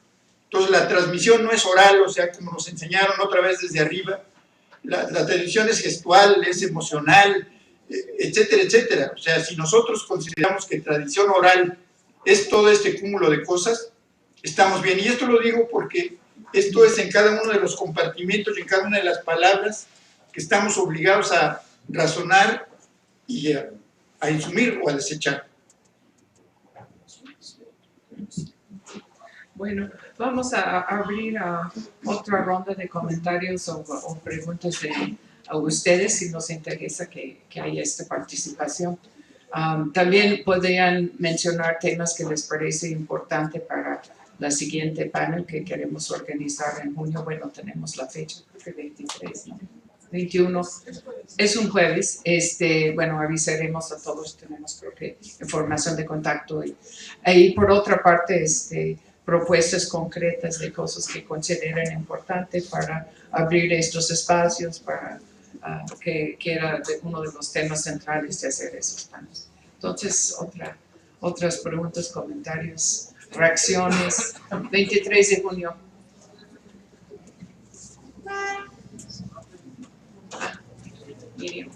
Entonces la transmisión no es oral, o sea, como nos enseñaron otra vez desde arriba. La tradición es gestual, es emocional, etcétera, etcétera. O sea, si nosotros consideramos que tradición oral es todo este cúmulo de cosas, estamos bien. Y esto lo digo porque esto es en cada uno de los compartimentos y en cada una de las palabras que estamos obligados a razonar y a insumir o a desechar. Bueno, vamos a abrir otra ronda de comentarios o preguntas a ustedes si nos interesa que haya esta participación. También podrían mencionar temas que les parece importante para la siguiente panel que queremos organizar en junio. Bueno, tenemos la fecha, creo que 23, ¿no? 21, es un jueves. Bueno, avisaremos a todos, tenemos creo que información de contacto. Y por otra parte, propuestas concretas de cosas que consideren importantes para abrir estos espacios, para que era uno de los temas centrales de hacer esos planes. Entonces, otras preguntas, comentarios, reacciones. 23 de junio. Miriam,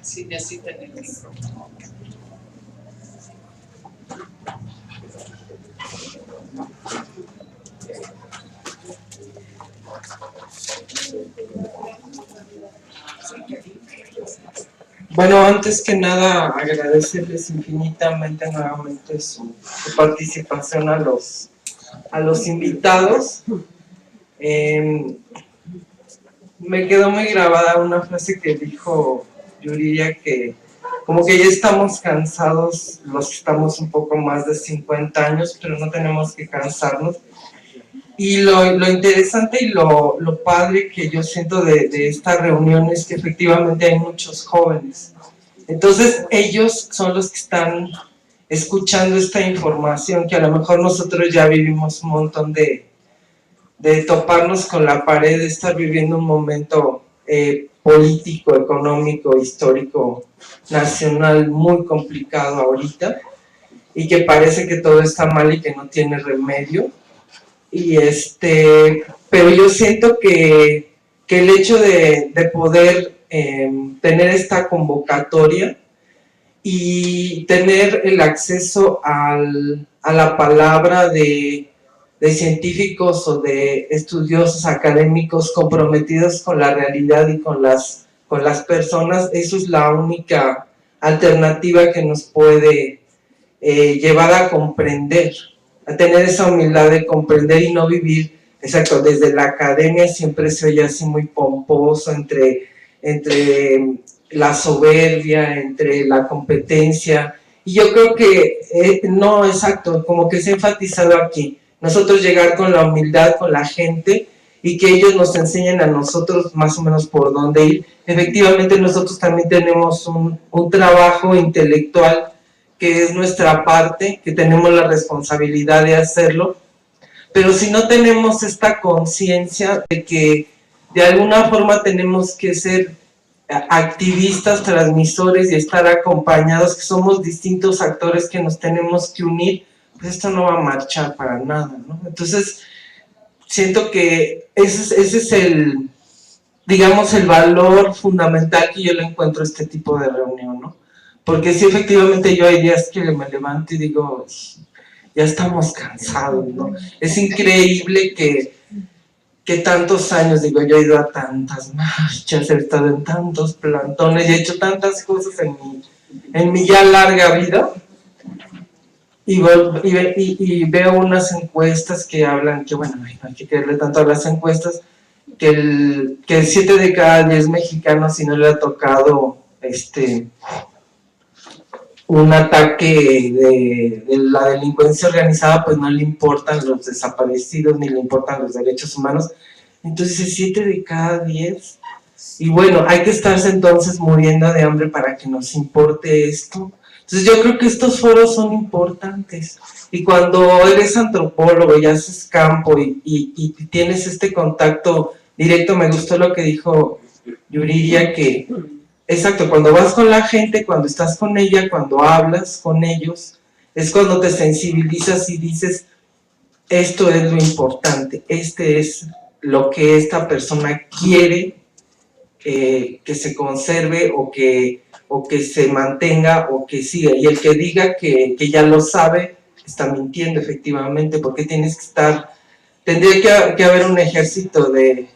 sí necesitan el micrófono. Bueno, antes que nada, agradecerles infinitamente nuevamente su participación a los invitados. Me quedó muy grabada una frase que dijo Yuridia, que como que ya estamos cansados, los que estamos un poco más de 50 años, pero no tenemos que cansarnos. Y lo interesante y lo padre que yo siento de esta reunión es que efectivamente hay muchos jóvenes. Entonces ellos son los que están escuchando esta información que a lo mejor nosotros ya vivimos un montón de toparnos con la pared, de estar viviendo un momento político, económico, histórico, nacional muy complicado ahorita y que parece que todo está mal y que no tiene remedio. Y pero yo siento que el hecho de poder tener esta convocatoria y tener el acceso a la palabra de científicos o de estudiosos académicos comprometidos con la realidad y con las personas, eso es la única alternativa que nos puede llevar a comprender, a tener esa humildad de comprender y no vivir, exacto, desde la academia siempre se oye así muy pomposo, entre la soberbia, entre la competencia, y yo creo que no, exacto, como que se ha enfatizado aquí, nosotros llegar con la humildad, con la gente, y que ellos nos enseñen a nosotros más o menos por dónde ir. Efectivamente nosotros también tenemos un trabajo intelectual que es nuestra parte, que tenemos la responsabilidad de hacerlo, pero si no tenemos esta conciencia de que de alguna forma tenemos que ser activistas, transmisores y estar acompañados, que somos distintos actores que nos tenemos que unir, pues esto no va a marchar para nada, ¿no? Entonces, siento que ese es el, digamos, el valor fundamental que yo le encuentro a este tipo de reunión, ¿no? Porque sí, efectivamente, yo hay días que me levanto y digo, ya estamos cansados, ¿no? Es increíble que tantos años, digo, yo he ido a tantas marchas, he estado en tantos plantones y he hecho tantas cosas en mi ya larga vida, y veo unas encuestas que hablan, que bueno, no hay que creerle tanto a las encuestas, que el 7 de cada 10 mexicanos, si no le ha tocado un ataque de la delincuencia organizada, pues no le importan los desaparecidos ni le importan los derechos humanos. Entonces 7 de cada 10, y bueno, hay que estarse entonces muriendo de hambre para que nos importe esto. Entonces yo creo que estos foros son importantes, y cuando eres antropólogo y haces campo y tienes este contacto directo, me gustó lo que dijo Yuridia, que exacto, cuando vas con la gente, cuando estás con ella, cuando hablas con ellos, es cuando te sensibilizas y dices, esto es lo importante, es lo que esta persona quiere que se conserve o que se mantenga o que siga. Y el que diga que ya lo sabe, está mintiendo efectivamente, porque tendría que haber un ejército de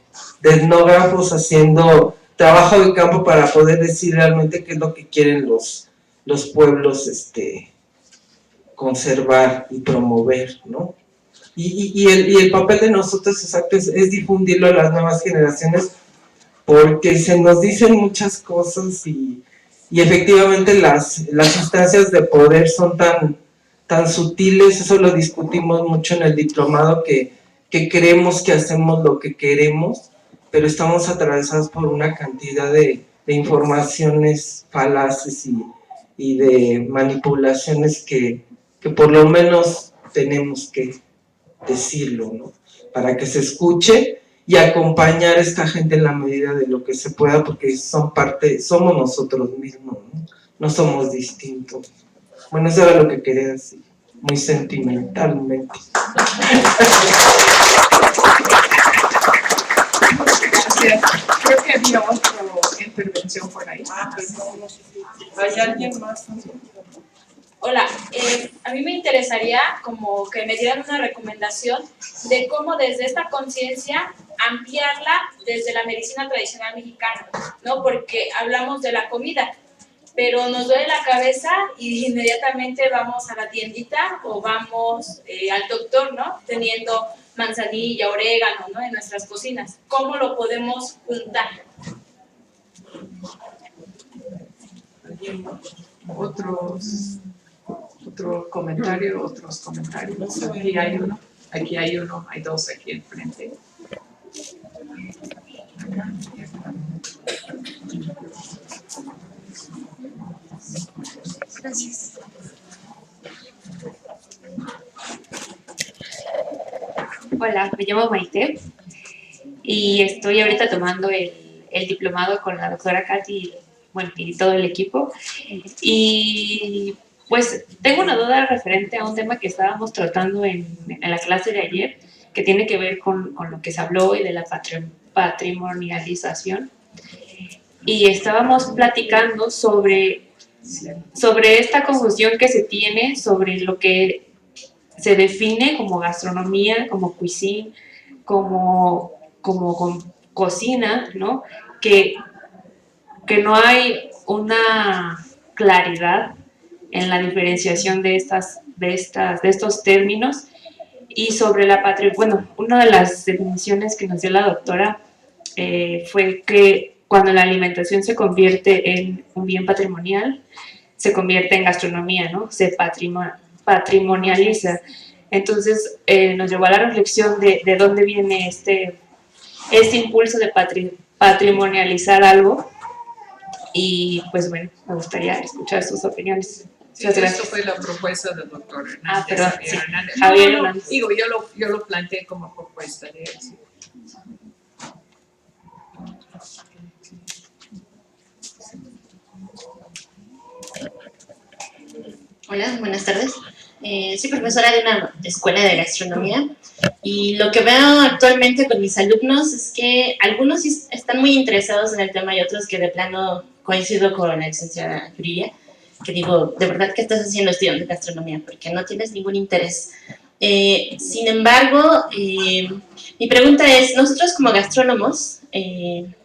etnógrafos haciendo trabajo de campo para poder decir realmente qué es lo que quieren los pueblos conservar y promover, ¿no? Y el papel de nosotros, exacto, es difundirlo a las nuevas generaciones, porque se nos dicen muchas cosas y efectivamente las instancias de poder son tan sutiles. Eso lo discutimos mucho en el diplomado, que creemos que hacemos lo que queremos, pero estamos atravesados por una cantidad de informaciones falaces y de manipulaciones que por lo menos tenemos que decirlo, ¿no? Para que se escuche y acompañar a esta gente en la medida de lo que se pueda, porque somos nosotros mismos, ¿no? No somos distintos. Bueno, eso era lo que quería decir, muy sentimentalmente. Gracias. Creo que había otra intervención por ahí. ¿Hay alguien más? Hola, a mí me interesaría como que me dieran una recomendación de cómo desde esta conciencia ampliarla desde la medicina tradicional mexicana, ¿no? Porque hablamos de la comida, pero nos duele la cabeza y inmediatamente vamos a la tiendita o vamos al doctor, ¿no? Teniendo manzanilla, orégano, ¿no? En nuestras cocinas. ¿Cómo lo podemos juntar? Otro comentario, otros comentarios. Aquí hay uno, hay dos aquí enfrente. Gracias. Hola, me llamo Maite y estoy ahorita tomando el diplomado con la doctora Katy, bueno, y todo el equipo. Y pues tengo una duda referente a un tema que estábamos tratando en la clase de ayer, que tiene que ver con lo que se habló y de la patrimonialización. Y estábamos platicando sobre esta confusión que se tiene sobre lo que se define como gastronomía, como cuisine, como cocina, ¿no? Que no hay una claridad en la diferenciación de estos términos. Y sobre la una de las definiciones que nos dio la doctora fue que cuando la alimentación se convierte en un bien patrimonial, se convierte en gastronomía, ¿no? Se patrimonializa. Entonces nos llevó a la reflexión de dónde viene este impulso de patrimonializar algo. Y pues bueno, me gustaría escuchar sus opiniones. Sí, esto fue la propuesta del doctor Hernández. Perdón, Javier sí. Hernández. Javier No, Hernández. digo, yo lo planteé como propuesta de él. Sí. Hola, buenas tardes. Soy profesora de una escuela de gastronomía y lo que veo actualmente con mis alumnos es que algunos sí están muy interesados en el tema y otros que de plano coincido con la licenciada Yuriria, que digo, de verdad, ¿qué estás haciendo estudiando gastronomía? Porque no tienes ningún interés. Sin embargo, mi pregunta es, nosotros como gastrónomos,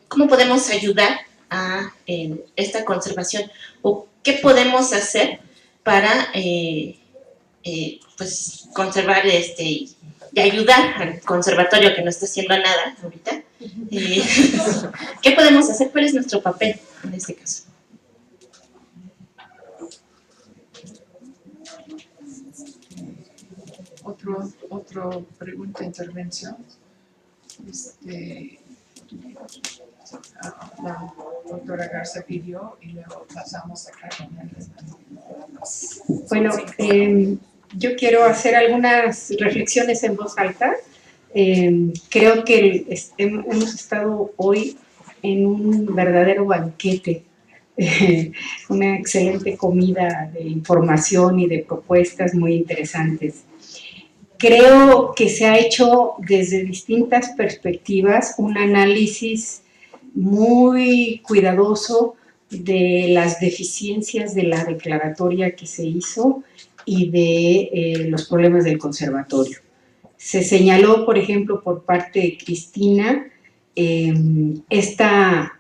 ¿cómo podemos ayudar a esta conservación? ¿O qué podemos hacer para pues conservar y ayudar al conservatorio que no está haciendo nada ahorita? ¿Qué podemos hacer? ¿Cuál es nuestro papel en este caso? Otro pregunta, intervención. La doctora Garza pidió y luego pasamos a Carmen. Bueno, yo quiero hacer algunas reflexiones en voz alta. Creo que hemos estado hoy en un verdadero banquete, una excelente comida de información y de propuestas muy interesantes. Creo que se ha hecho desde distintas perspectivas un análisis muy cuidadoso de las deficiencias de la declaratoria que se hizo y de los problemas del conservatorio. Se señaló, por ejemplo, por parte de Cristina, esta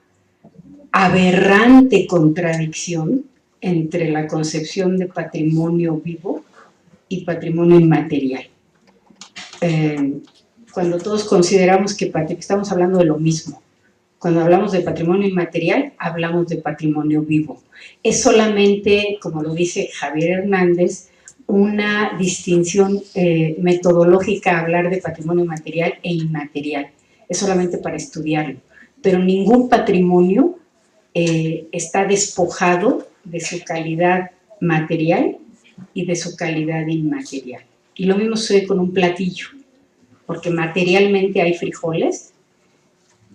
aberrante contradicción entre la concepción de patrimonio vivo y patrimonio inmaterial. cuando todos consideramos que estamos hablando de lo mismo. Cuando hablamos de patrimonio inmaterial, hablamos de patrimonio vivo. Es solamente, como lo dice Javier Hernández, una distinción metodológica hablar de patrimonio material e inmaterial. Es solamente para estudiarlo. Pero ningún patrimonio está despojado de su calidad material y de su calidad inmaterial. Y lo mismo sucede con un platillo, porque materialmente hay frijoles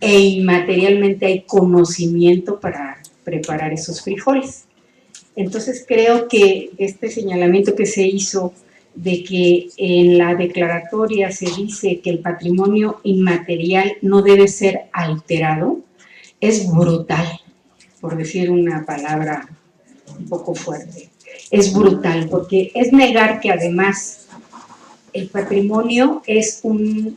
e inmaterialmente hay conocimiento para preparar esos frijoles. Entonces creo que este señalamiento que se hizo de que en la declaratoria se dice que el patrimonio inmaterial no debe ser alterado, es brutal, por decir una palabra un poco fuerte. Es brutal, porque es negar que además el patrimonio es una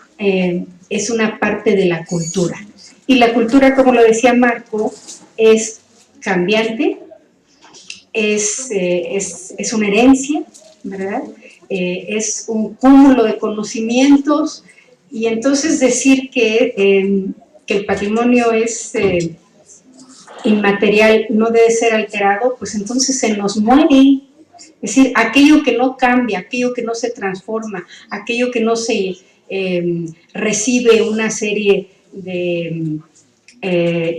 parte de la cultura. Y la cultura, como lo decía Marco, es cambiante, es una herencia, ¿verdad? Es un cúmulo de conocimientos, y entonces decir que el patrimonio es inmaterial, no debe ser alterado, pues entonces se nos muere. Es decir, aquello que no cambia, aquello que no se transforma, aquello que no se recibe una serie de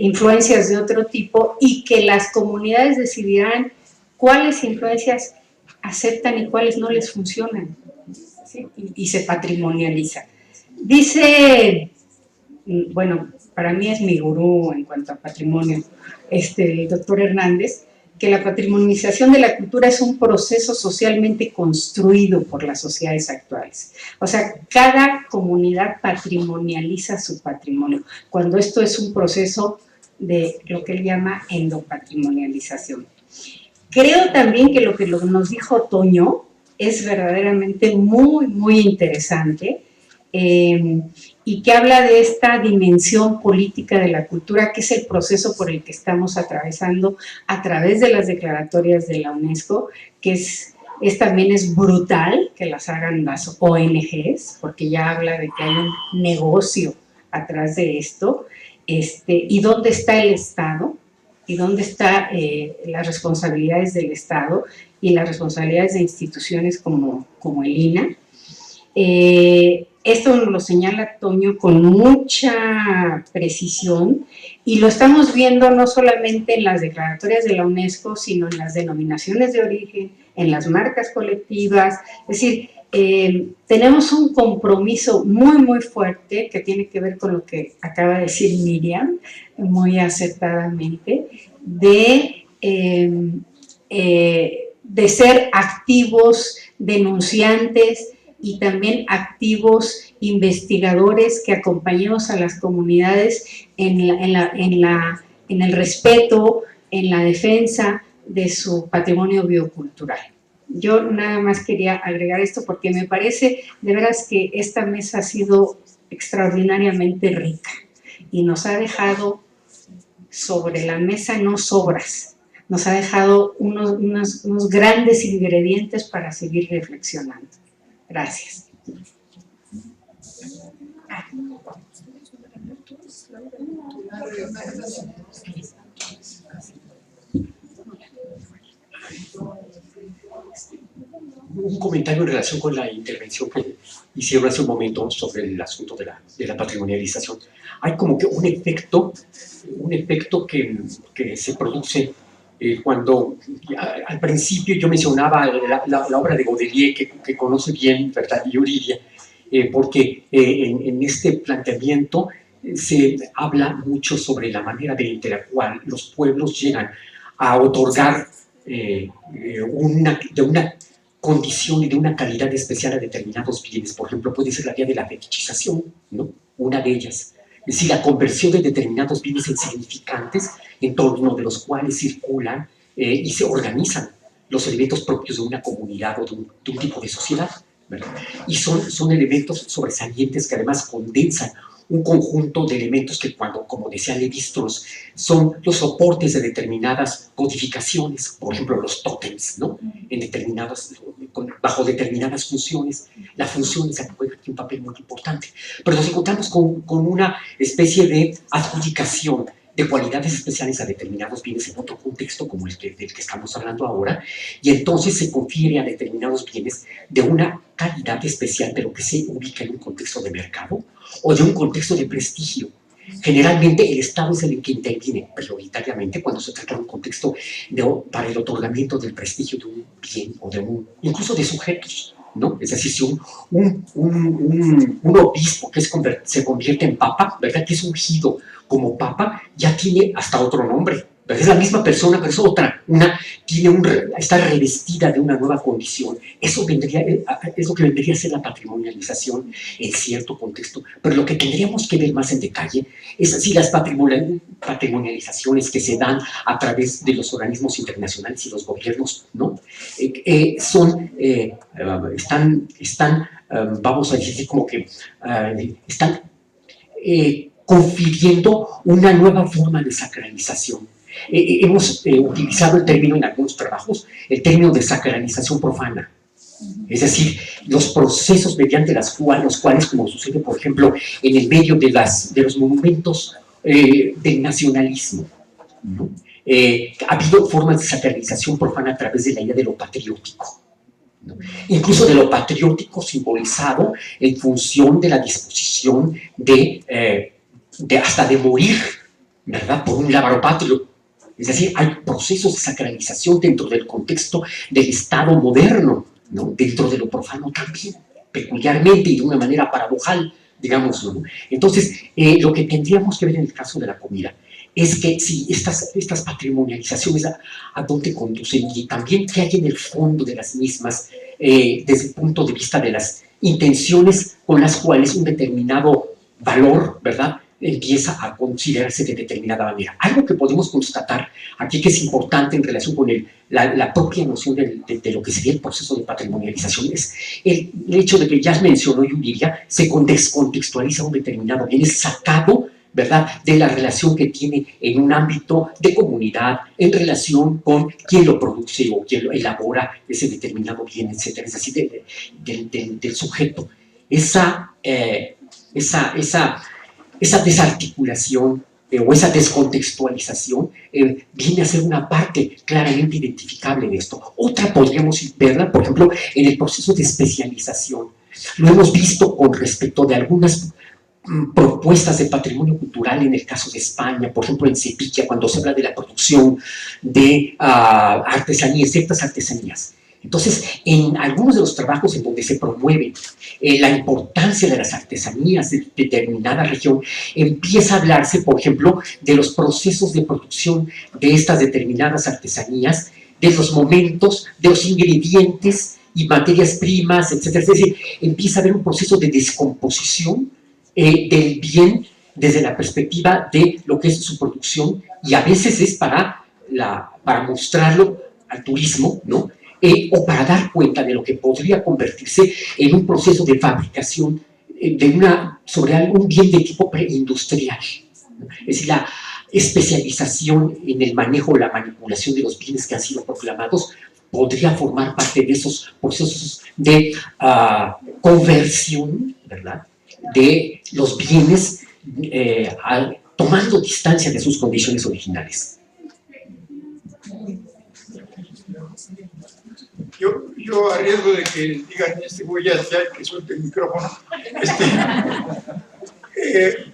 influencias de otro tipo, y que las comunidades decidirán cuáles influencias aceptan y cuáles no les funcionan, ¿sí? Y se patrimonializa. Dice, bueno, para mí es mi gurú en cuanto a patrimonio, el doctor Hernández, que la patrimonialización de la cultura es un proceso socialmente construido por las sociedades actuales. O sea, cada comunidad patrimonializa su patrimonio, cuando esto es un proceso de lo que él llama endopatrimonialización. Creo también que lo que nos dijo Toño es verdaderamente muy, muy interesante, y que habla de esta dimensión política de la cultura, que es el proceso por el que estamos atravesando a través de las declaratorias de la UNESCO, que también es brutal que las hagan las ONGs, porque ya habla de que hay un negocio atrás de esto, y dónde está el Estado, y dónde están las responsabilidades del Estado y las responsabilidades de instituciones como el INAH. Esto nos lo señala Toño con mucha precisión, y lo estamos viendo no solamente en las declaratorias de la UNESCO, sino en las denominaciones de origen, en las marcas colectivas. Es decir, tenemos un compromiso muy, muy fuerte que tiene que ver con lo que acaba de decir Miriam, muy acertadamente, de ser activos denunciantes y también activos investigadores que acompañemos a las comunidades en el respeto, en la defensa de su patrimonio biocultural. Yo nada más quería agregar esto porque me parece de veras que esta mesa ha sido extraordinariamente rica y nos ha dejado sobre la mesa no sobras, nos ha dejado unos grandes ingredientes para seguir reflexionando. Gracias. Un comentario en relación con la intervención que hicieron hace un momento sobre el asunto de la patrimonialización. Hay como que un efecto que se produce cuando al principio yo mencionaba la obra de Baudelaire que conoce bien, ¿verdad?, Yuridia, porque en este planteamiento se habla mucho sobre la manera de la cual los pueblos llegan a otorgar de una condición y de una calidad especial a determinados bienes. Por ejemplo, puede ser la vía de la fetichización, ¿no?, una de ellas. Es decir, la conversión de determinados bienes insignificantes en torno de los cuales circulan y se organizan los elementos propios de una comunidad o de un tipo de sociedad, ¿verdad? Y son elementos sobresalientes que además condensan un conjunto de elementos que como decía Lévi-Strauss, son los soportes de determinadas codificaciones, por ejemplo, los tótems, ¿no?, en determinadas bajo determinadas funciones. La función juega aquí un papel muy importante. Pero nos encontramos con una especie de adjudicación de cualidades especiales a determinados bienes en otro contexto como el del que estamos hablando ahora, y entonces se confiere a determinados bienes de una calidad especial, pero que se ubica en un contexto de mercado o de un contexto de prestigio. Generalmente el Estado es el que interviene prioritariamente cuando se trata de un contexto para el otorgamiento del prestigio de un bien o incluso de sujetos, ¿no? Es decir, si un obispo que se convierte en papa, ¿verdad?, que es ungido como papa, ya tiene hasta otro nombre, ¿verdad? Es la misma persona, pero es otra, está revestida de una nueva condición. Eso es lo que vendría a ser la patrimonialización en cierto contexto, pero lo que tendríamos que ver más en detalle es si las patrimonializaciones que se dan a través de los organismos internacionales y los gobiernos, ¿no? Vamos a decir como que están confiriendo una nueva forma de sacralización. Hemos utilizado el término en algunos trabajos, el término de sacralización profana. Es decir, los procesos mediante los cuales, como sucede, por ejemplo, en el medio de los monumentos del nacionalismo, ¿no? Ha habido formas de sacralización profana a través de la idea de lo patriótico, ¿no? Incluso de lo patriótico simbolizado en función de la disposición hasta de morir, ¿verdad?, por un lábaro patrio. Es decir, hay procesos de sacralización dentro del contexto del Estado moderno, ¿no?, dentro de lo profano también, peculiarmente y de una manera paradojal, digamos, ¿no? Entonces, lo que tendríamos que ver en el caso de la comida es que si estas patrimonializaciones a dónde conducen y también qué hay en el fondo de las mismas desde el punto de vista de las intenciones con las cuales un determinado valor, ¿verdad?, empieza a considerarse de determinada manera. Algo que podemos constatar aquí que es importante en relación con la propia noción de lo que sería el proceso de patrimonialización es el hecho de que ya mencionó Yuriria, se descontextualiza un determinado bien, es sacado, ¿verdad?, de la relación que tiene en un ámbito de comunidad, en relación con quién lo produce o quién lo elabora ese determinado bien, etc. Es decir, del sujeto. Esa desarticulación o esa descontextualización viene a ser una parte claramente identificable de esto. Otra podríamos verla, por ejemplo, en el proceso de especialización. Lo hemos visto con respecto de algunas propuestas de patrimonio cultural en el caso de España, por ejemplo en Sevilla, cuando se habla de la producción de artesanías, ciertas artesanías. Entonces, en algunos de los trabajos en donde se promueve la importancia de las artesanías de determinada región, empieza a hablarse, por ejemplo, de los procesos de producción de estas determinadas artesanías, de los momentos, de los ingredientes y materias primas, etc. Es decir, empieza a haber un proceso de descomposición del bien desde la perspectiva de lo que es su producción, y a veces es para mostrarlo al turismo, ¿no?, o para dar cuenta de lo que podría convertirse en un proceso de fabricación sobre algún bien de tipo preindustrial, ¿no? Es decir, la especialización en el manejo o la manipulación de los bienes que han sido proclamados podría formar parte de esos procesos de conversión, ¿verdad?, de los bienes tomando distancia de sus condiciones originales. Yo a riesgo de que digan, voy a hacer que suelte el micrófono,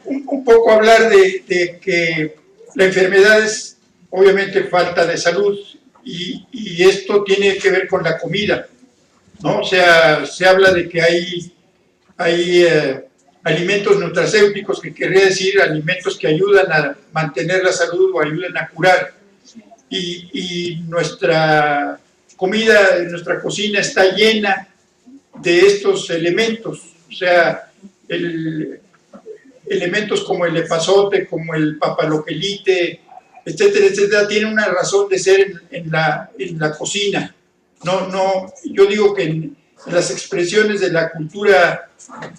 un poco hablar de que la enfermedad es obviamente falta de salud y esto tiene que ver con la comida, ¿no? O sea, se habla de que hay alimentos nutracéuticos, que querría decir alimentos que ayudan a mantener la salud o ayudan a curar, y nuestra comida, nuestra cocina está llena de estos elementos, o sea, elementos como el epazote, como el papaloquelite, etcétera, etcétera, tienen una razón de ser en la cocina. No, yo digo que en las expresiones de la cultura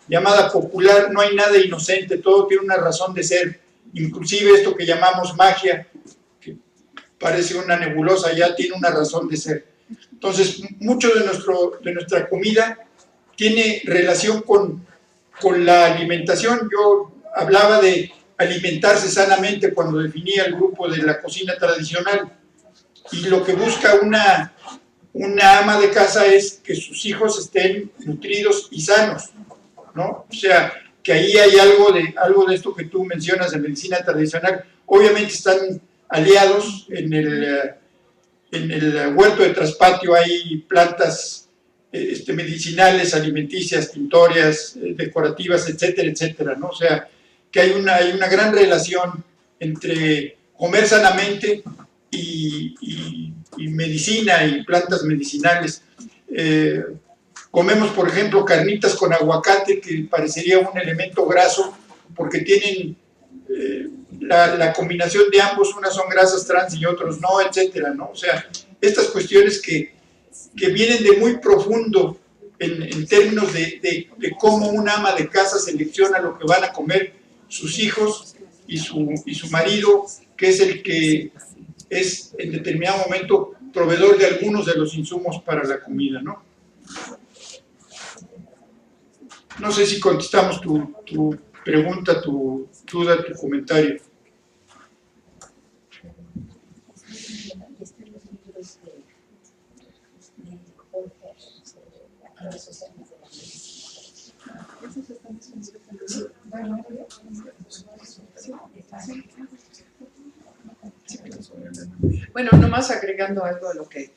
llamada popular no hay nada inocente, todo tiene una razón de ser, inclusive esto que llamamos magia, que parece una nebulosa, ya tiene una razón de ser. Entonces, mucho de nuestra comida tiene relación con la alimentación. Yo hablaba de alimentarse sanamente cuando definía el grupo de la cocina tradicional, y lo que busca una ama de casa es que sus hijos estén nutridos y sanos, ¿no? O sea, que ahí hay algo de esto que tú mencionas de medicina tradicional. Obviamente están aliados en el huerto de traspatio, hay plantas medicinales, alimenticias, tintorias, decorativas, etcétera, etcétera, ¿no? O sea, que hay una gran relación entre comer sanamente y medicina y plantas medicinales. Comemos, por ejemplo, carnitas con aguacate, que parecería un elemento graso, porque tienen la combinación de ambos, unas son grasas trans y otros no, etcétera, ¿no? O sea, estas cuestiones que vienen de muy profundo en términos de cómo una ama de casa selecciona lo que van a comer sus hijos y su marido, que es el que es en determinado momento proveedor de algunos de los insumos para la comida, ¿no? No sé si contestamos tu pregunta, tu duda, tu comentario. Bueno, nomás agregando algo a lo que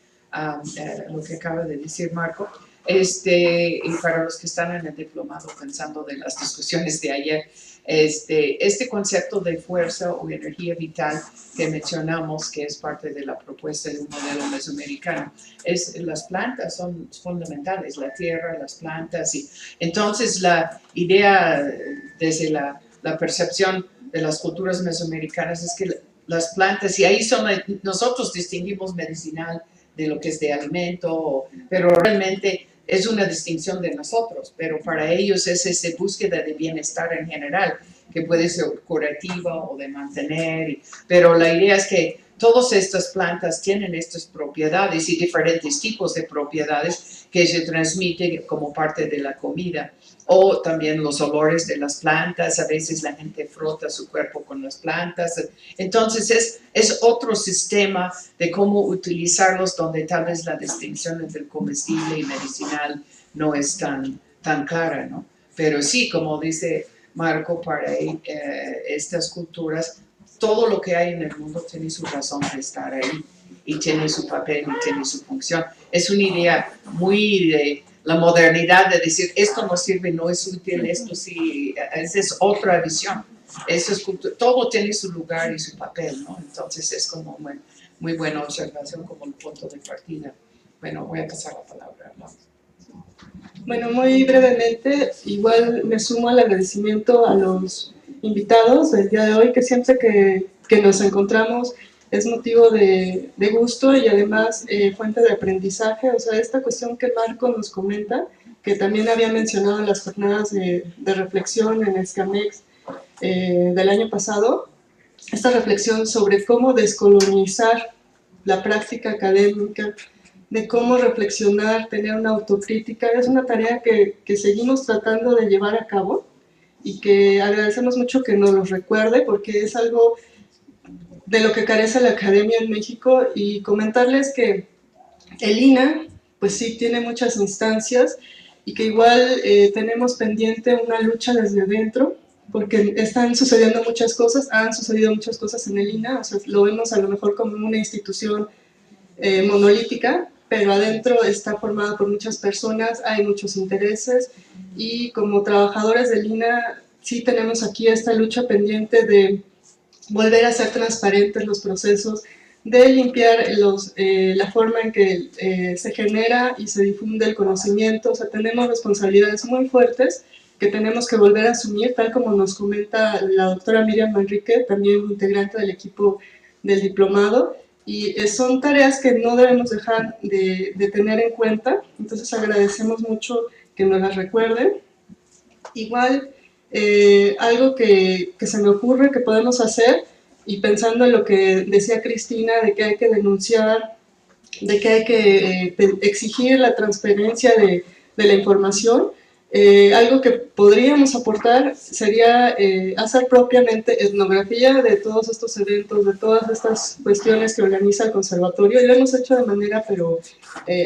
acaba de decir Marco, y para los que están en el diplomado pensando de las discusiones de ayer, este concepto de fuerza o energía vital que mencionamos, que es parte de la propuesta de un modelo mesoamericano, las plantas son fundamentales, la tierra, las plantas, y entonces la idea desde la percepción de las culturas mesoamericanas es que las plantas, y ahí nosotros distinguimos medicinal de lo que es de alimento, pero realmente es una distinción de nosotros, pero para ellos es esa búsqueda de bienestar en general, que puede ser curativa o de mantener, pero la idea es que todas estas plantas tienen estas propiedades y diferentes tipos de propiedades que se transmiten como parte de la comida. O también los olores de las plantas, a veces la gente frota su cuerpo con las plantas. Entonces es otro sistema de cómo utilizarlos, donde tal vez la distinción entre el comestible y medicinal no es tan clara, ¿no? Pero sí, como dice Marco, para estas culturas, todo lo que hay en el mundo tiene su razón de estar ahí, y tiene su papel y tiene su función. Es una idea muy de la modernidad de decir, esto no sirve, no es útil, esto sí, esa es otra visión. Todo tiene su lugar y su papel, ¿no? Entonces es como muy buena observación como el punto de partida. Bueno, voy a pasar la palabra. Bueno, muy brevemente, igual me sumo al agradecimiento a los invitados del día de hoy, que siempre que nos encontramos es motivo de gusto y además fuente de aprendizaje. O sea, esta cuestión que Marco nos comenta, que también había mencionado en las jornadas de reflexión en Escamex del año pasado, esta reflexión sobre cómo descolonizar la práctica académica, de cómo reflexionar, tener una autocrítica, es una tarea que seguimos tratando de llevar a cabo y que agradecemos mucho que nos lo recuerde, porque es algo de lo que carece la academia en México. Y comentarles que el INA, pues sí, tiene muchas instancias y que igual tenemos pendiente una lucha desde dentro, porque están sucediendo muchas cosas, han sucedido muchas cosas en el INA, o sea, lo vemos a lo mejor como una institución monolítica, pero adentro está formada por muchas personas, hay muchos intereses, y como trabajadores del INA sí tenemos aquí esta lucha pendiente de volver a hacer transparentes los procesos, de limpiar la forma en que se genera y se difunde el conocimiento. O sea, tenemos responsabilidades muy fuertes que tenemos que volver a asumir, tal como nos comenta la doctora Miriam Manrique, también integrante del equipo del diplomado, y son tareas que no debemos dejar de tener en cuenta. Entonces agradecemos mucho que nos las recuerden. Igual, algo que se me ocurre que podemos hacer, y pensando en lo que decía Cristina de que hay que denunciar de que hay que exigir la transparencia de la información. Algo que podríamos aportar sería hacer propiamente etnografía de todos estos eventos, de todas estas cuestiones que organiza el conservatorio, y lo hemos hecho de manera pero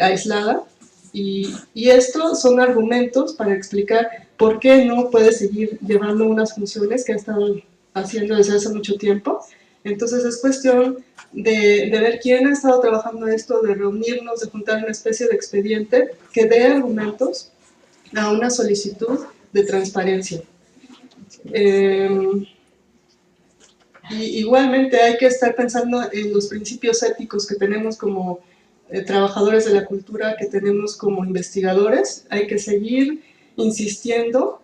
aislada, y estos son argumentos para explicar por qué no puede seguir llevando unas funciones que ha estado haciendo desde hace mucho tiempo. Entonces es cuestión de ver quién ha estado trabajando esto, de reunirnos, de juntar una especie de expediente que dé argumentos a una solicitud de transparencia. Y igualmente hay que estar pensando en los principios éticos que tenemos como trabajadores de la cultura, que tenemos como investigadores. Hay que seguir insistiendo,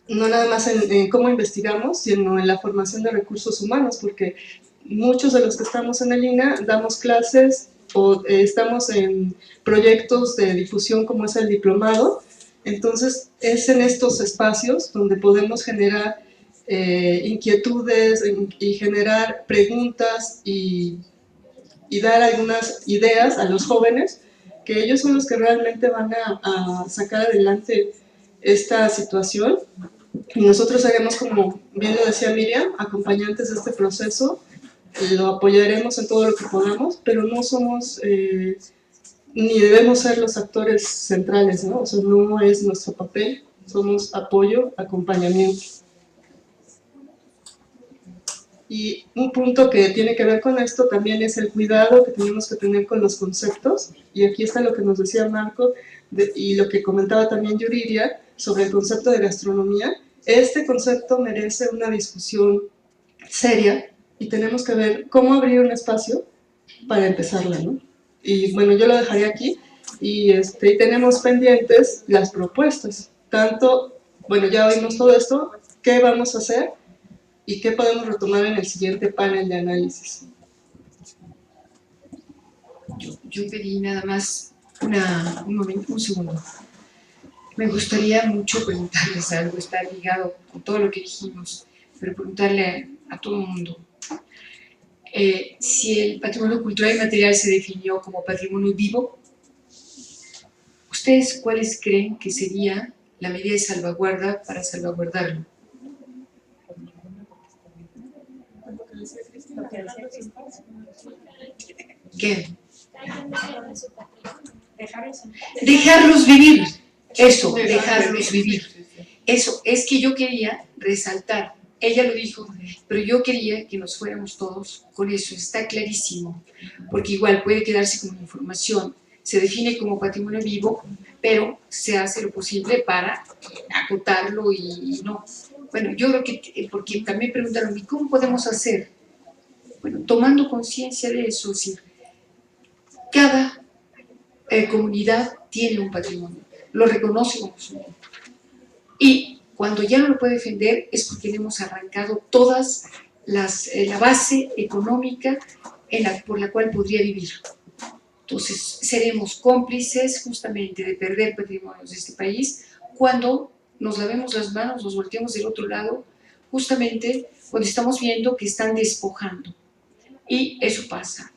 no nada más en cómo investigamos, sino en la formación de recursos humanos, porque muchos de los que estamos en el INA damos clases o estamos en proyectos de difusión como es el diplomado. Entonces es en estos espacios donde podemos generar inquietudes y generar preguntas y dar algunas ideas a los jóvenes, que ellos son los que realmente van a sacar adelante esta situación. Y nosotros seremos, como bien lo decía Miriam, acompañantes de este proceso, lo apoyaremos en todo lo que podamos, pero no somos ni debemos ser los actores centrales, ¿no? O sea, no es nuestro papel, somos apoyo, acompañamiento. Y un punto que tiene que ver con esto también es el cuidado que tenemos que tener con los conceptos, y aquí está lo que nos decía Marco y lo que comentaba también Yuriria sobre el concepto de gastronomía. Este concepto merece una discusión seria y tenemos que ver cómo abrir un espacio para empezarla, ¿no? Y bueno, yo lo dejaría aquí y tenemos pendientes las propuestas, tanto, bueno, ya oímos todo esto, ¿qué vamos a hacer y qué podemos retomar en el siguiente panel de análisis? Yo pedí nada más un segundo. Me gustaría mucho preguntarles algo, está ligado con todo lo que dijimos, pero preguntarle a todo el mundo. Si el patrimonio cultural y material se definió como patrimonio vivo, ¿ustedes cuáles creen que sería la medida de salvaguarda para salvaguardarlo? ¿Qué? Dejarlos vivir. Eso, dejarlos vivir. Eso, es que yo quería resaltar. Ella lo dijo, pero yo quería que nos fuéramos todos con eso, está clarísimo, porque igual puede quedarse como información, se define como patrimonio vivo, pero se hace lo posible para acotarlo y no. Bueno, yo creo que, porque también preguntaron, ¿y cómo podemos hacer? Bueno, tomando conciencia de eso, es decir, cada comunidad tiene un patrimonio, lo reconoce como suyo. Y cuando ya no lo puede defender es porque le hemos arrancado todas la base económica por la cual podría vivir. Entonces, seremos cómplices justamente de perder patrimonios de este país cuando nos lavemos las manos, nos volteemos del otro lado, justamente cuando estamos viendo que están despojando. Y eso pasa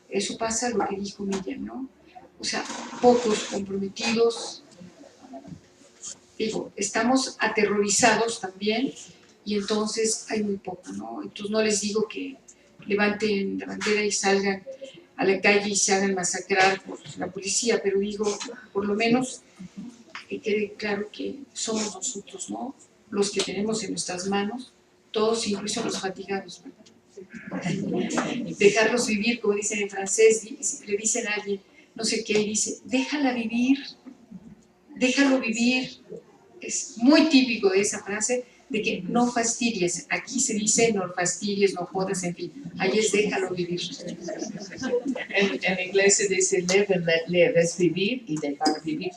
lo que dijo Miriam, ¿no? O sea, pocos comprometidos. Digo, estamos aterrorizados también y entonces hay muy poco, ¿no? Entonces no les digo que levanten la bandera y salgan a la calle y se hagan masacrar por la policía, pero digo, por lo menos que quede claro que somos nosotros, ¿no? Los que tenemos en nuestras manos, todos, incluso los fatigados, ¿no? Dejarlos vivir, como dicen en francés, le dicen a alguien, no sé qué, y dice, déjala vivir, déjalo vivir. Es muy típico de esa frase de que no fastidies. Aquí se dice no fastidies, no jodas, en fin. Ahí es déjalo vivir. En inglés se dice live and let live, es vivir y dejar vivir.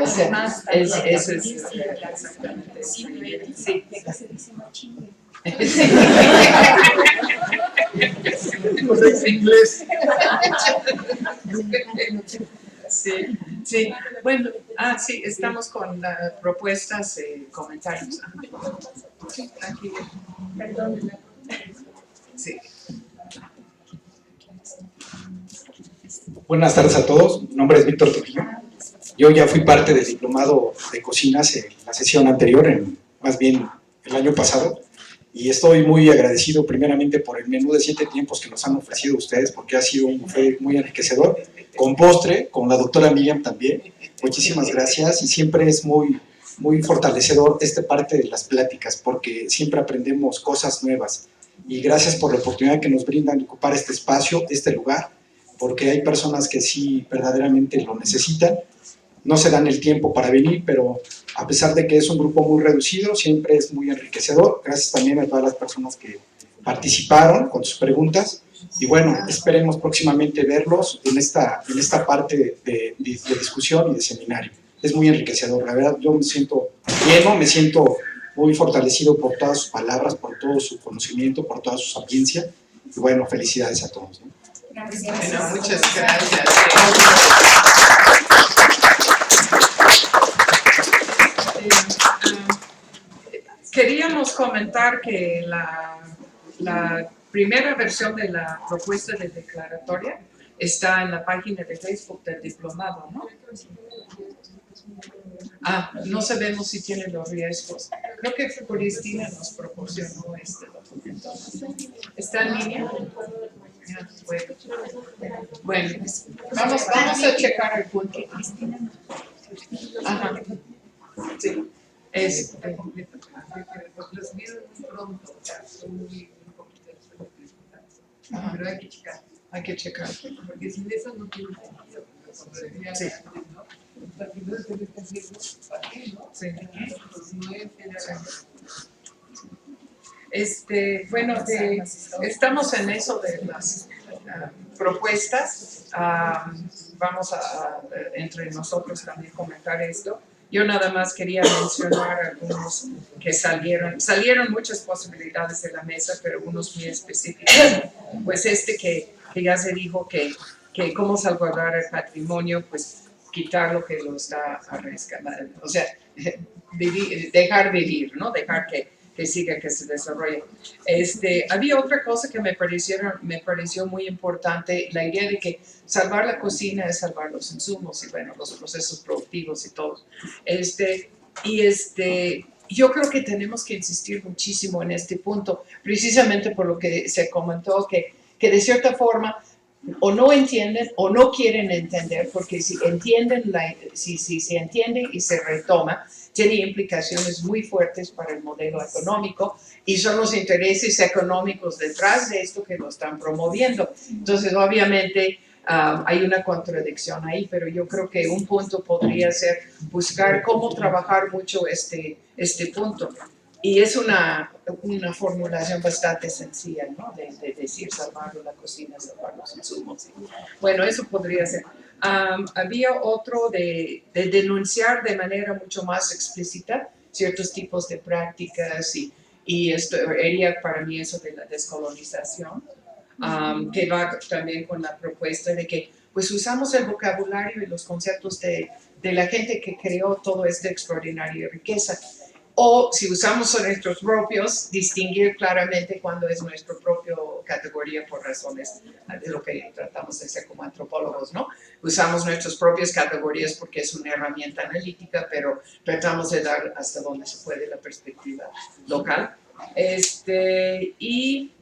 O sea, eso es exactamente. Sí. Pues es inglés. Sí. Bueno, sí, estamos con propuestas, comentarios. Sí, aquí. Perdón. Sí. Buenas tardes a todos, mi nombre es Víctor Trujillo. Yo ya fui parte del diplomado de cocinas en la sesión anterior, más bien el año pasado, y estoy muy agradecido primeramente por el menú de 7 tiempos que nos han ofrecido ustedes, porque ha sido un buffet muy enriquecedor, con postre, con la doctora Miriam también. Muchísimas gracias, y siempre es muy fortalecedor esta parte de las pláticas, porque siempre aprendemos cosas nuevas, y gracias por la oportunidad que nos brindan de ocupar este espacio, este lugar, porque hay personas que sí verdaderamente lo necesitan, no se dan el tiempo para venir, pero a pesar de que es un grupo muy reducido, siempre es muy enriquecedor. Gracias también a todas las personas que participaron con sus preguntas, y bueno, esperemos próximamente verlos en esta parte de discusión y de seminario. Es muy enriquecedor, la verdad yo me siento lleno, me siento muy fortalecido por todas sus palabras, por todo su conocimiento, por toda su sapiencia, y bueno, felicidades a todos, ¿no? Gracias. Bueno, muchas gracias. Queríamos comentar que la primera versión de la propuesta de declaratoria está en la página de Facebook del diplomado, ¿no? No sabemos si tiene los riesgos. Creo que Cristina nos proporcionó este documento. ¿Está en línea? Bueno, vamos a checar el punto. Ajá. Sí. Los vieron muy pronto, o sea, son muy Ajá. pero hay que checar. Hay que checar. Porque sin eso no tiene sentido. Como decía Sí. antes, ¿no? Para que no se me está haciendo, ¿para qué, no? Sí. Pues no es Bueno, estamos en eso de las propuestas. Vamos a entre nosotros también comentar esto. Yo nada más quería mencionar algunos que salieron muchas posibilidades de la mesa, pero unos muy específicos. Pues que ya se dijo que cómo salvaguardar el patrimonio, pues quitar lo que lo está arriesgando, o sea, dejar vivir, ¿no? Dejar que siga, que se desarrolle. Había otra cosa que me pareció muy importante, la idea de que salvar la cocina es salvar los insumos y bueno, los procesos productivos y todo. Yo creo que tenemos que insistir muchísimo en este punto, precisamente por lo que se comentó, que de cierta forma o no entienden o no quieren entender, porque si entienden, si se entiende y se retoma, tiene implicaciones muy fuertes para el modelo económico y son los intereses económicos detrás de esto que lo están promoviendo. Entonces, obviamente, hay una contradicción ahí, pero yo creo que un punto podría ser buscar cómo trabajar mucho este punto. Y es una formulación bastante sencilla, ¿no? De decir salvar la cocina, salvar los insumos. Bueno, eso podría ser. Había otro de denunciar de manera mucho más explícita ciertos tipos de prácticas y esto sería para mí eso de la descolonización, que va también con la propuesta de que pues usamos el vocabulario y los conceptos de la gente que creó toda esta extraordinaria riqueza. O si usamos nuestros propios, distinguir claramente cuándo es nuestra propia categoría por razones de lo que tratamos de hacer como antropólogos, ¿no? Usamos nuestras propias categorías porque es una herramienta analítica, pero tratamos de dar hasta donde se puede la perspectiva local. Y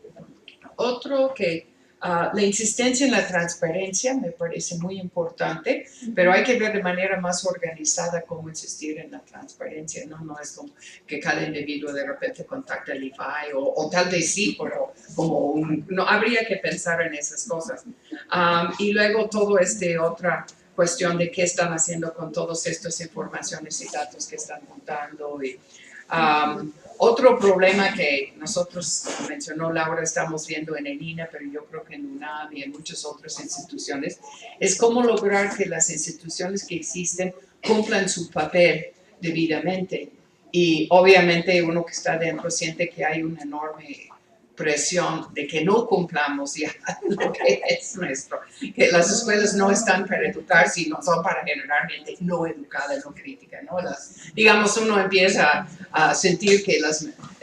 otro que la insistencia en la transparencia me parece muy importante, pero hay que ver de manera más organizada cómo insistir en la transparencia, ¿no? No es como que cada individuo de repente contacta al IFAI o tal vez sí, pero no habría que pensar en esas cosas. Y luego todo otra cuestión de qué están haciendo con todas estas informaciones y datos que están montando. Otro problema que nosotros, como mencionó Laura, estamos viendo en el INA, pero yo creo que en UNAM y en muchas otras instituciones, es cómo lograr que las instituciones que existen cumplan su papel debidamente. Y obviamente uno que está dentro siente que hay una enorme presión de que no cumplamos ya lo que es nuestro, que las escuelas no están para educar, sino son para generar gente no educada, no crítica, ¿no? Digamos, uno empieza a sentir que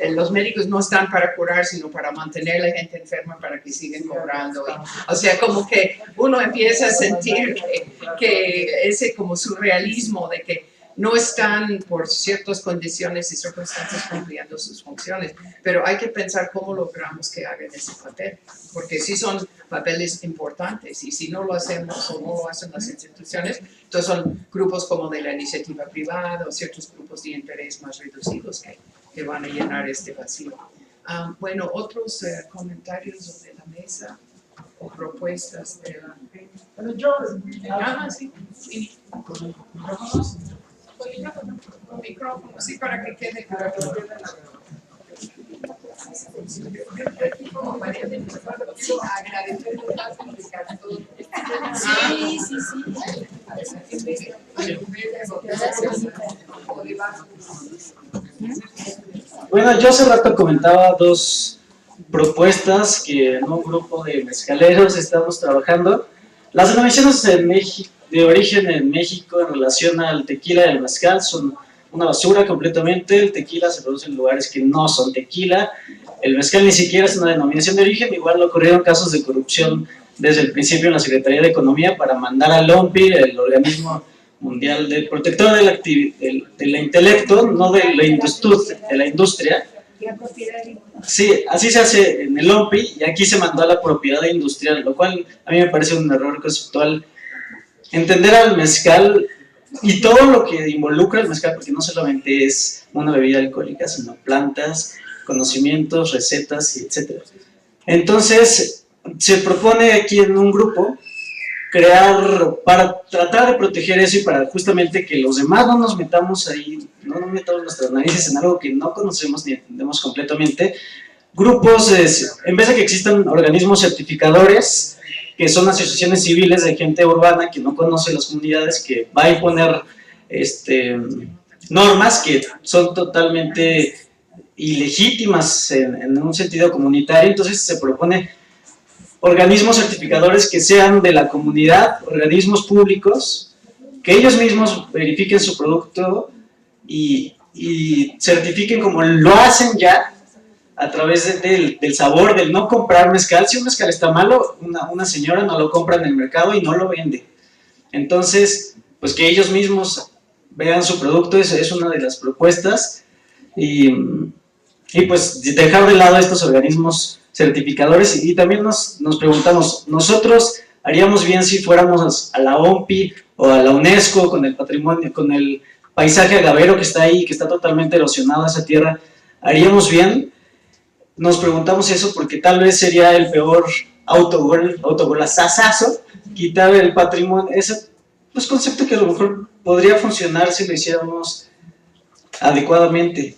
los médicos no están para curar, sino para mantener a la gente enferma para que sigan cobrando. O sea, como que uno empieza a sentir que ese como surrealismo de que no están por ciertas condiciones y circunstancias cumpliendo sus funciones, pero hay que pensar cómo logramos que hagan ese papel, porque sí son papeles importantes y si no lo hacemos o no lo hacen las instituciones, entonces son grupos como de la iniciativa privada o ciertos grupos de interés más reducidos que van a llenar este vacío. Bueno, otros comentarios de la mesa o propuestas de la... Bueno, yo... sí. Con micrófono, sí, para que quede claro. Sí, sí, Bueno, yo hace rato comentaba dos propuestas que en un grupo de mezcaleros estamos trabajando. Las denominaciones en México, de origen en México en relación al tequila y al mezcal son una basura completamente. El tequila se produce en lugares que no son tequila, el mezcal ni siquiera es una denominación de origen. Igual ocurrieron casos de corrupción desde el principio en la Secretaría de Economía para mandar al OMPI, el organismo mundial del protector del intelecto, no de la industria. Sí, así se hace en el OMPI y aquí se mandó a la propiedad industrial, lo cual a mí me parece un error conceptual. Entender al mezcal y todo lo que involucra el mezcal, porque no solamente es una bebida alcohólica, sino plantas, conocimientos, recetas, etc. Entonces, se propone aquí en un grupo crear, para tratar de proteger eso y para justamente que los demás no nos metamos ahí, no nos metamos nuestras narices en algo que no conocemos ni entendemos completamente, grupos, en vez de que existan organismos certificadores, que son asociaciones civiles de gente urbana que no conoce las comunidades, que va a imponer normas que son totalmente ilegítimas en un sentido comunitario. Entonces se propone organismos certificadores que sean de la comunidad, organismos públicos, que ellos mismos verifiquen su producto y certifiquen como lo hacen ya, a través del sabor, del no comprar mezcal. Si un mezcal está malo, una señora no lo compra en el mercado y no lo vende. Entonces, pues que ellos mismos vean su producto, esa es una de las propuestas, y pues dejar de lado estos organismos certificadores. Y también nos preguntamos, ¿nosotros haríamos bien si fuéramos a la OMPI o a la UNESCO con el patrimonio, con el paisaje agavero que está ahí, que está totalmente erosionado esa tierra? ¿Haríamos bien? Nos preguntamos eso porque tal vez sería el peor autogolazazo, quitar el patrimonio, ese pues, concepto que a lo mejor podría funcionar si lo hiciéramos adecuadamente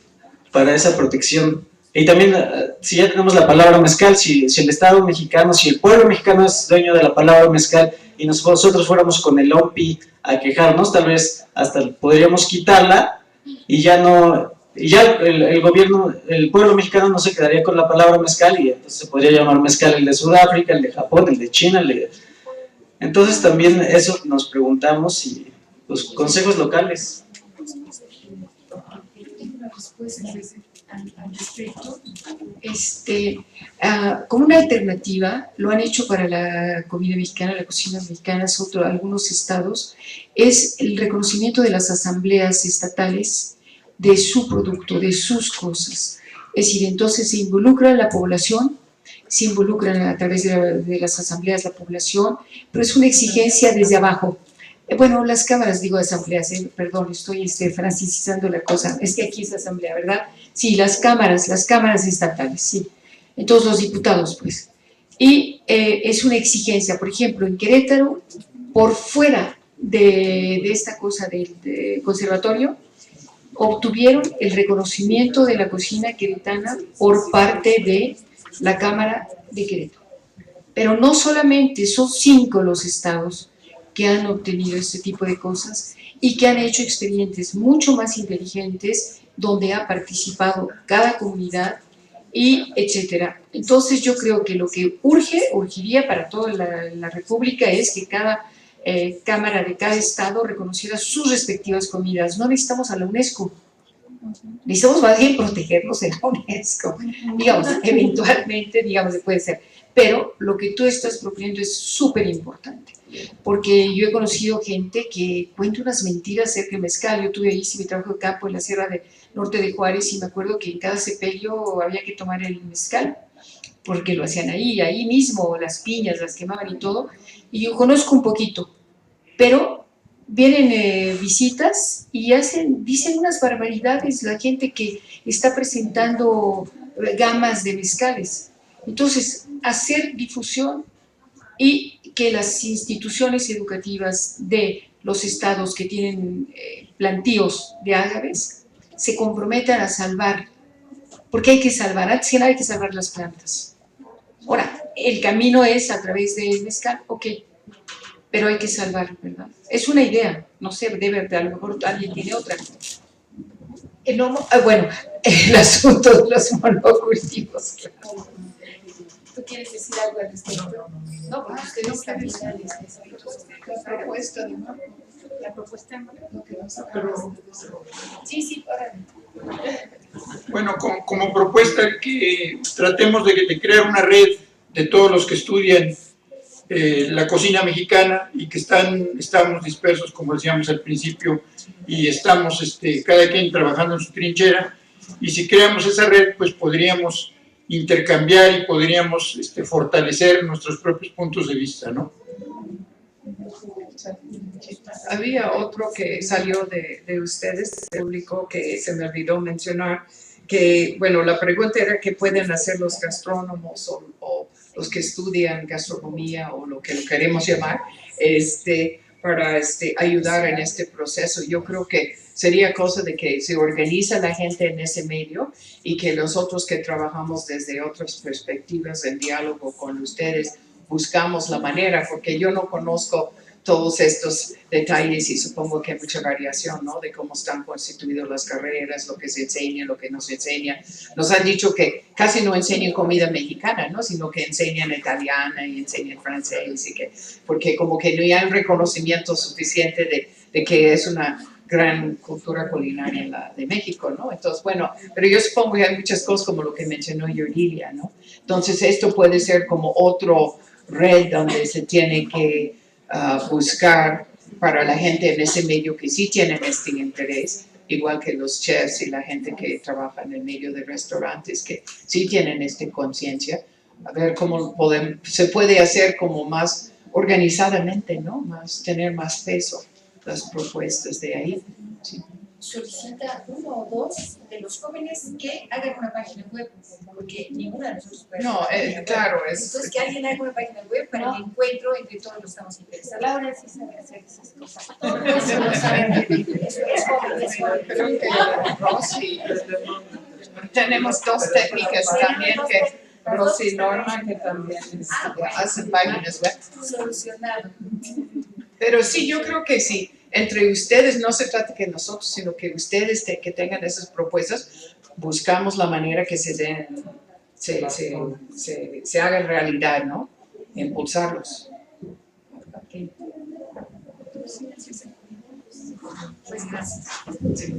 para esa protección. Y también, si ya tenemos la palabra mezcal, si el Estado mexicano, si el pueblo mexicano es dueño de la palabra mezcal y nosotros fuéramos con el OMPI a quejarnos, tal vez hasta podríamos quitarla y ya no... Y ya el gobierno, el pueblo mexicano no se quedaría con la palabra mezcal y entonces se podría llamar mezcal el de Sudáfrica, el de Japón, el de China, Entonces también eso nos preguntamos y pues consejos locales. Al respecto, como una alternativa, lo han hecho para la comida mexicana, la cocina mexicana, algunos estados, es el reconocimiento de las asambleas estatales de su producto, de sus cosas. Es decir, entonces se involucra la población, se involucran a través de las asambleas la población, pero es una exigencia desde abajo. Bueno, las cámaras, digo asambleas, perdón, estoy francisizando la cosa, es que aquí es asamblea, ¿verdad? Sí, las cámaras estatales, sí. Entonces los diputados, pues. Y es una exigencia, por ejemplo, en Querétaro, por fuera de esta cosa del conservatorio, obtuvieron el reconocimiento de la cocina queretana por parte de la Cámara de Querétaro. Pero no solamente, son 5 los estados que han obtenido este tipo de cosas y que han hecho expedientes mucho más inteligentes donde ha participado cada comunidad y etcétera. Entonces yo creo que lo que urgiría para toda la República es que cada cámara de cada estado reconociera sus respectivas comidas. No necesitamos a la UNESCO, necesitamos más bien protegernos de la UNESCO. Digamos, eventualmente, digamos, puede ser. Pero lo que tú estás proponiendo es súper importante, porque yo he conocido gente que cuenta unas mentiras acerca del mezcal. Yo tuve ahí mi trabajo de campo en la Sierra Norte de Juárez y me acuerdo que en cada sepelio había que tomar el mezcal, porque lo hacían ahí mismo, las piñas las quemaban y todo, y yo conozco un poquito, pero vienen visitas y dicen unas barbaridades la gente que está presentando gamas de mezcales. Entonces, hacer difusión y que las instituciones educativas de los estados que tienen plantíos de ágaves se comprometan a salvar, porque hay que salvar, antes que nada hay que salvar las plantas. Ahora, el camino es a través del mezcal, ok, pero hay que salvar, ¿verdad? Es una idea, no sé, de verdad, a lo mejor alguien tiene otra. Bueno, el asunto de los monocultivos. ¿Tú quieres decir algo al respecto? No, porque ustedes también la propuesta, ¿no? La propuesta, lo que nos Sí, ahora. Bueno, como propuesta que tratemos de crear una red de todos los que estudian la cocina mexicana y que estamos dispersos, como decíamos al principio, y estamos cada quien trabajando en su trinchera, y si creamos esa red, pues podríamos intercambiar y podríamos fortalecer nuestros propios puntos de vista, ¿no? Había otro que salió de ustedes, público, que se me olvidó mencionar, que, bueno, la pregunta era qué pueden hacer los gastrónomos o los que estudian gastronomía o lo que lo queremos llamar, para ayudar en este proceso. Yo creo que sería cosa de que se organiza la gente en ese medio y que nosotros que trabajamos desde otras perspectivas en diálogo con ustedes buscamos la manera, porque yo no conozco todos estos detalles y supongo que hay mucha variación, ¿no? De cómo están constituidas las carreras, lo que se enseña, lo que no se enseña. Nos han dicho que casi no enseñan comida mexicana, ¿no? Sino que enseñan italiana y enseñan francés, porque como que no hay un reconocimiento suficiente de que es una gran cultura culinaria la de México, ¿no? Entonces, bueno, pero yo supongo que hay muchas cosas como lo que mencionó Yuridia, ¿no? Entonces, esto puede ser como otro red donde se tiene que buscar para la gente en ese medio que sí tienen este interés, igual que los chefs y la gente que trabaja en el medio de restaurantes que sí tienen esta conciencia, a ver cómo se puede hacer como más organizadamente, ¿no? Tener más peso las propuestas de ahí. Sí. Solicita uno o dos de los jóvenes que hagan una página web, porque ninguna de nosotros puede hacer una página claro, web. Entonces, que alguien haga una página web para el encuentro entre todos los que estamos interesados. Laura sí sabe hacer esas cosas. Todo eso lo sabe. Es joven. Creo que Rosy, tenemos dos técnicas también, que Rosy y Norma, que también hacen páginas web. Solucionado. Pero sí, yo creo que sí. Entre ustedes, no se trata que nosotros, sino que ustedes que tengan esas propuestas, buscamos la manera que se haga realidad, ¿no? Impulsarlos. Okay. Pues gracias. Sí.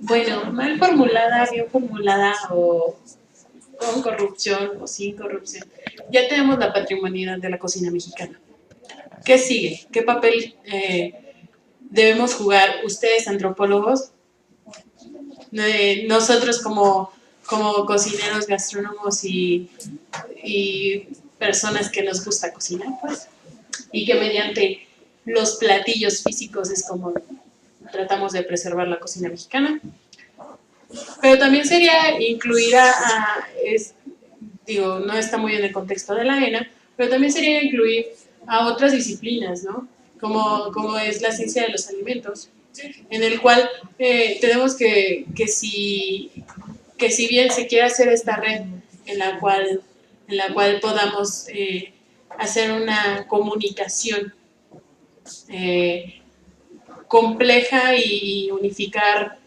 Bueno, mal formulada, bien formulada o con corrupción o sin corrupción. Ya tenemos la patrimonialidad de la cocina mexicana. ¿Qué sigue? ¿Qué papel debemos jugar ustedes, antropólogos? Nosotros como cocineros, gastrónomos y personas que nos gusta cocinar, pues, y que mediante los platillos físicos es como tratamos de preservar la cocina mexicana. Pero también sería incluir no está muy en el contexto de la ENA, pero también sería incluir a otras disciplinas, ¿no? Como es la ciencia de los alimentos, en el cual tenemos que si bien se quiere hacer esta red en la cual podamos hacer una comunicación compleja y unificar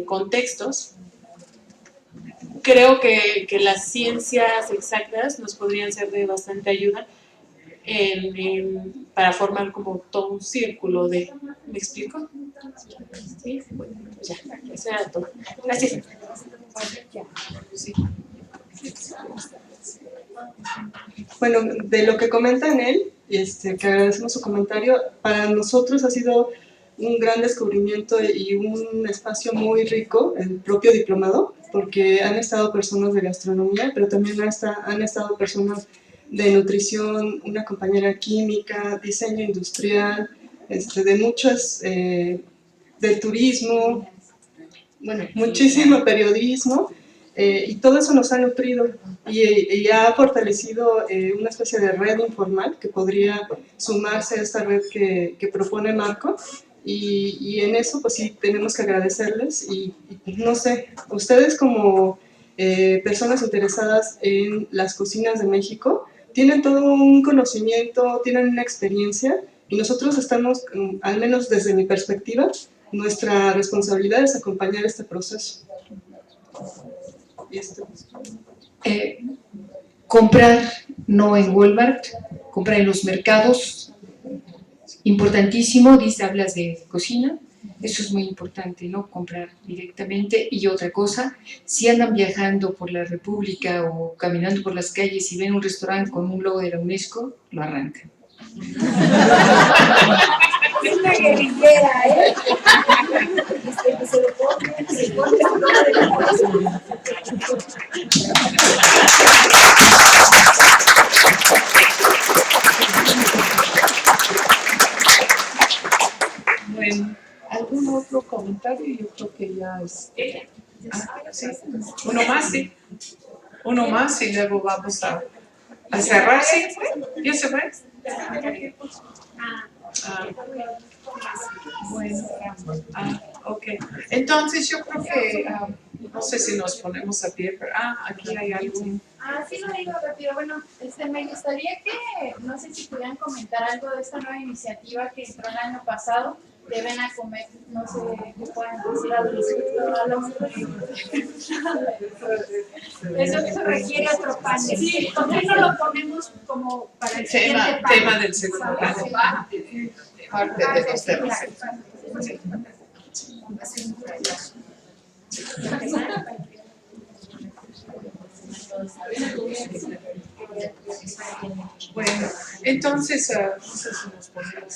contextos. Creo que las ciencias exactas nos podrían ser de bastante ayuda para formar como todo un círculo de... ¿Me explico? Sí, bueno, ya, eso era todo. Gracias. Sí. Bueno, de lo que comenta en él, que agradecemos su comentario, para nosotros ha sido un gran descubrimiento y un espacio muy rico, el propio diplomado, porque han estado personas de gastronomía, pero también han estado personas de nutrición, una compañera química, diseño industrial, de muchas, del turismo, bueno, muchísimo periodismo, y todo eso nos ha nutrido y ha fortalecido una especie de red informal que podría sumarse a esta red que propone Marco, y en eso pues sí tenemos que agradecerles y no sé, ustedes como personas interesadas en las cocinas de México tienen todo un conocimiento, tienen una experiencia, y nosotros estamos, al menos desde mi perspectiva, nuestra responsabilidad es acompañar este proceso. Comprar no en Walmart, comprar en los mercados, importantísimo. Hablas de cocina, eso es muy importante, ¿no? Comprar directamente. Y otra cosa, si andan viajando por la República o caminando por las calles y ven un restaurante con un logo de la UNESCO, lo arrancan. Es una guerrillera, ¿eh? Se lo pone, se pone su logo de la UNESCO. Bueno, ¿algún otro comentario? Yo creo que ya es... sí. Uno más, sí. Uno más y luego vamos a cerrar, ¿sí? ¿Ya se fue? Bueno, ok. Entonces yo creo que, no sé si nos ponemos a pie, pero aquí hay algún... Sí lo digo rápido. Bueno, me gustaría que, no sé si pudieran comentar algo de esta nueva iniciativa que entró el año pasado, de Ven a Comer, no sé qué puedan decir al respecto. Eso requiere otro panel. Sí, ¿por qué no lo ponemos como para el siguiente panel? Tema del segundo panel. Parte de los temas. Bueno, entonces, no sé si nos podemos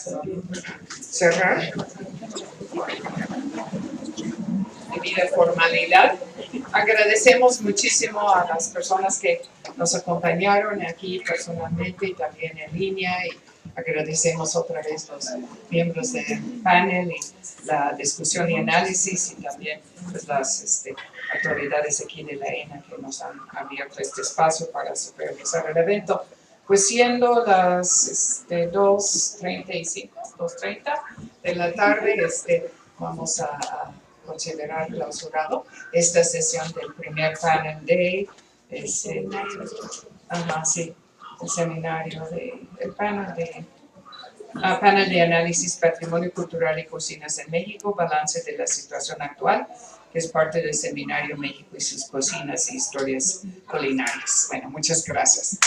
cerrar. Debida formalidad. Agradecemos muchísimo a las personas que nos acompañaron aquí personalmente y también en línea. Y agradecemos otra vez los miembros del panel y la discusión y análisis, y también pues, las autoridades aquí de la ENA que nos han abierto este espacio para supervisar el evento. Pues siendo las 2:35, 2:30 de la tarde, vamos a considerar clausurado esta sesión del primer panel de el seminario el panel de análisis patrimonio cultural y cocinas en México, balance de la situación actual, que es parte del seminario México y sus cocinas e historias culinarias. Bueno, muchas gracias.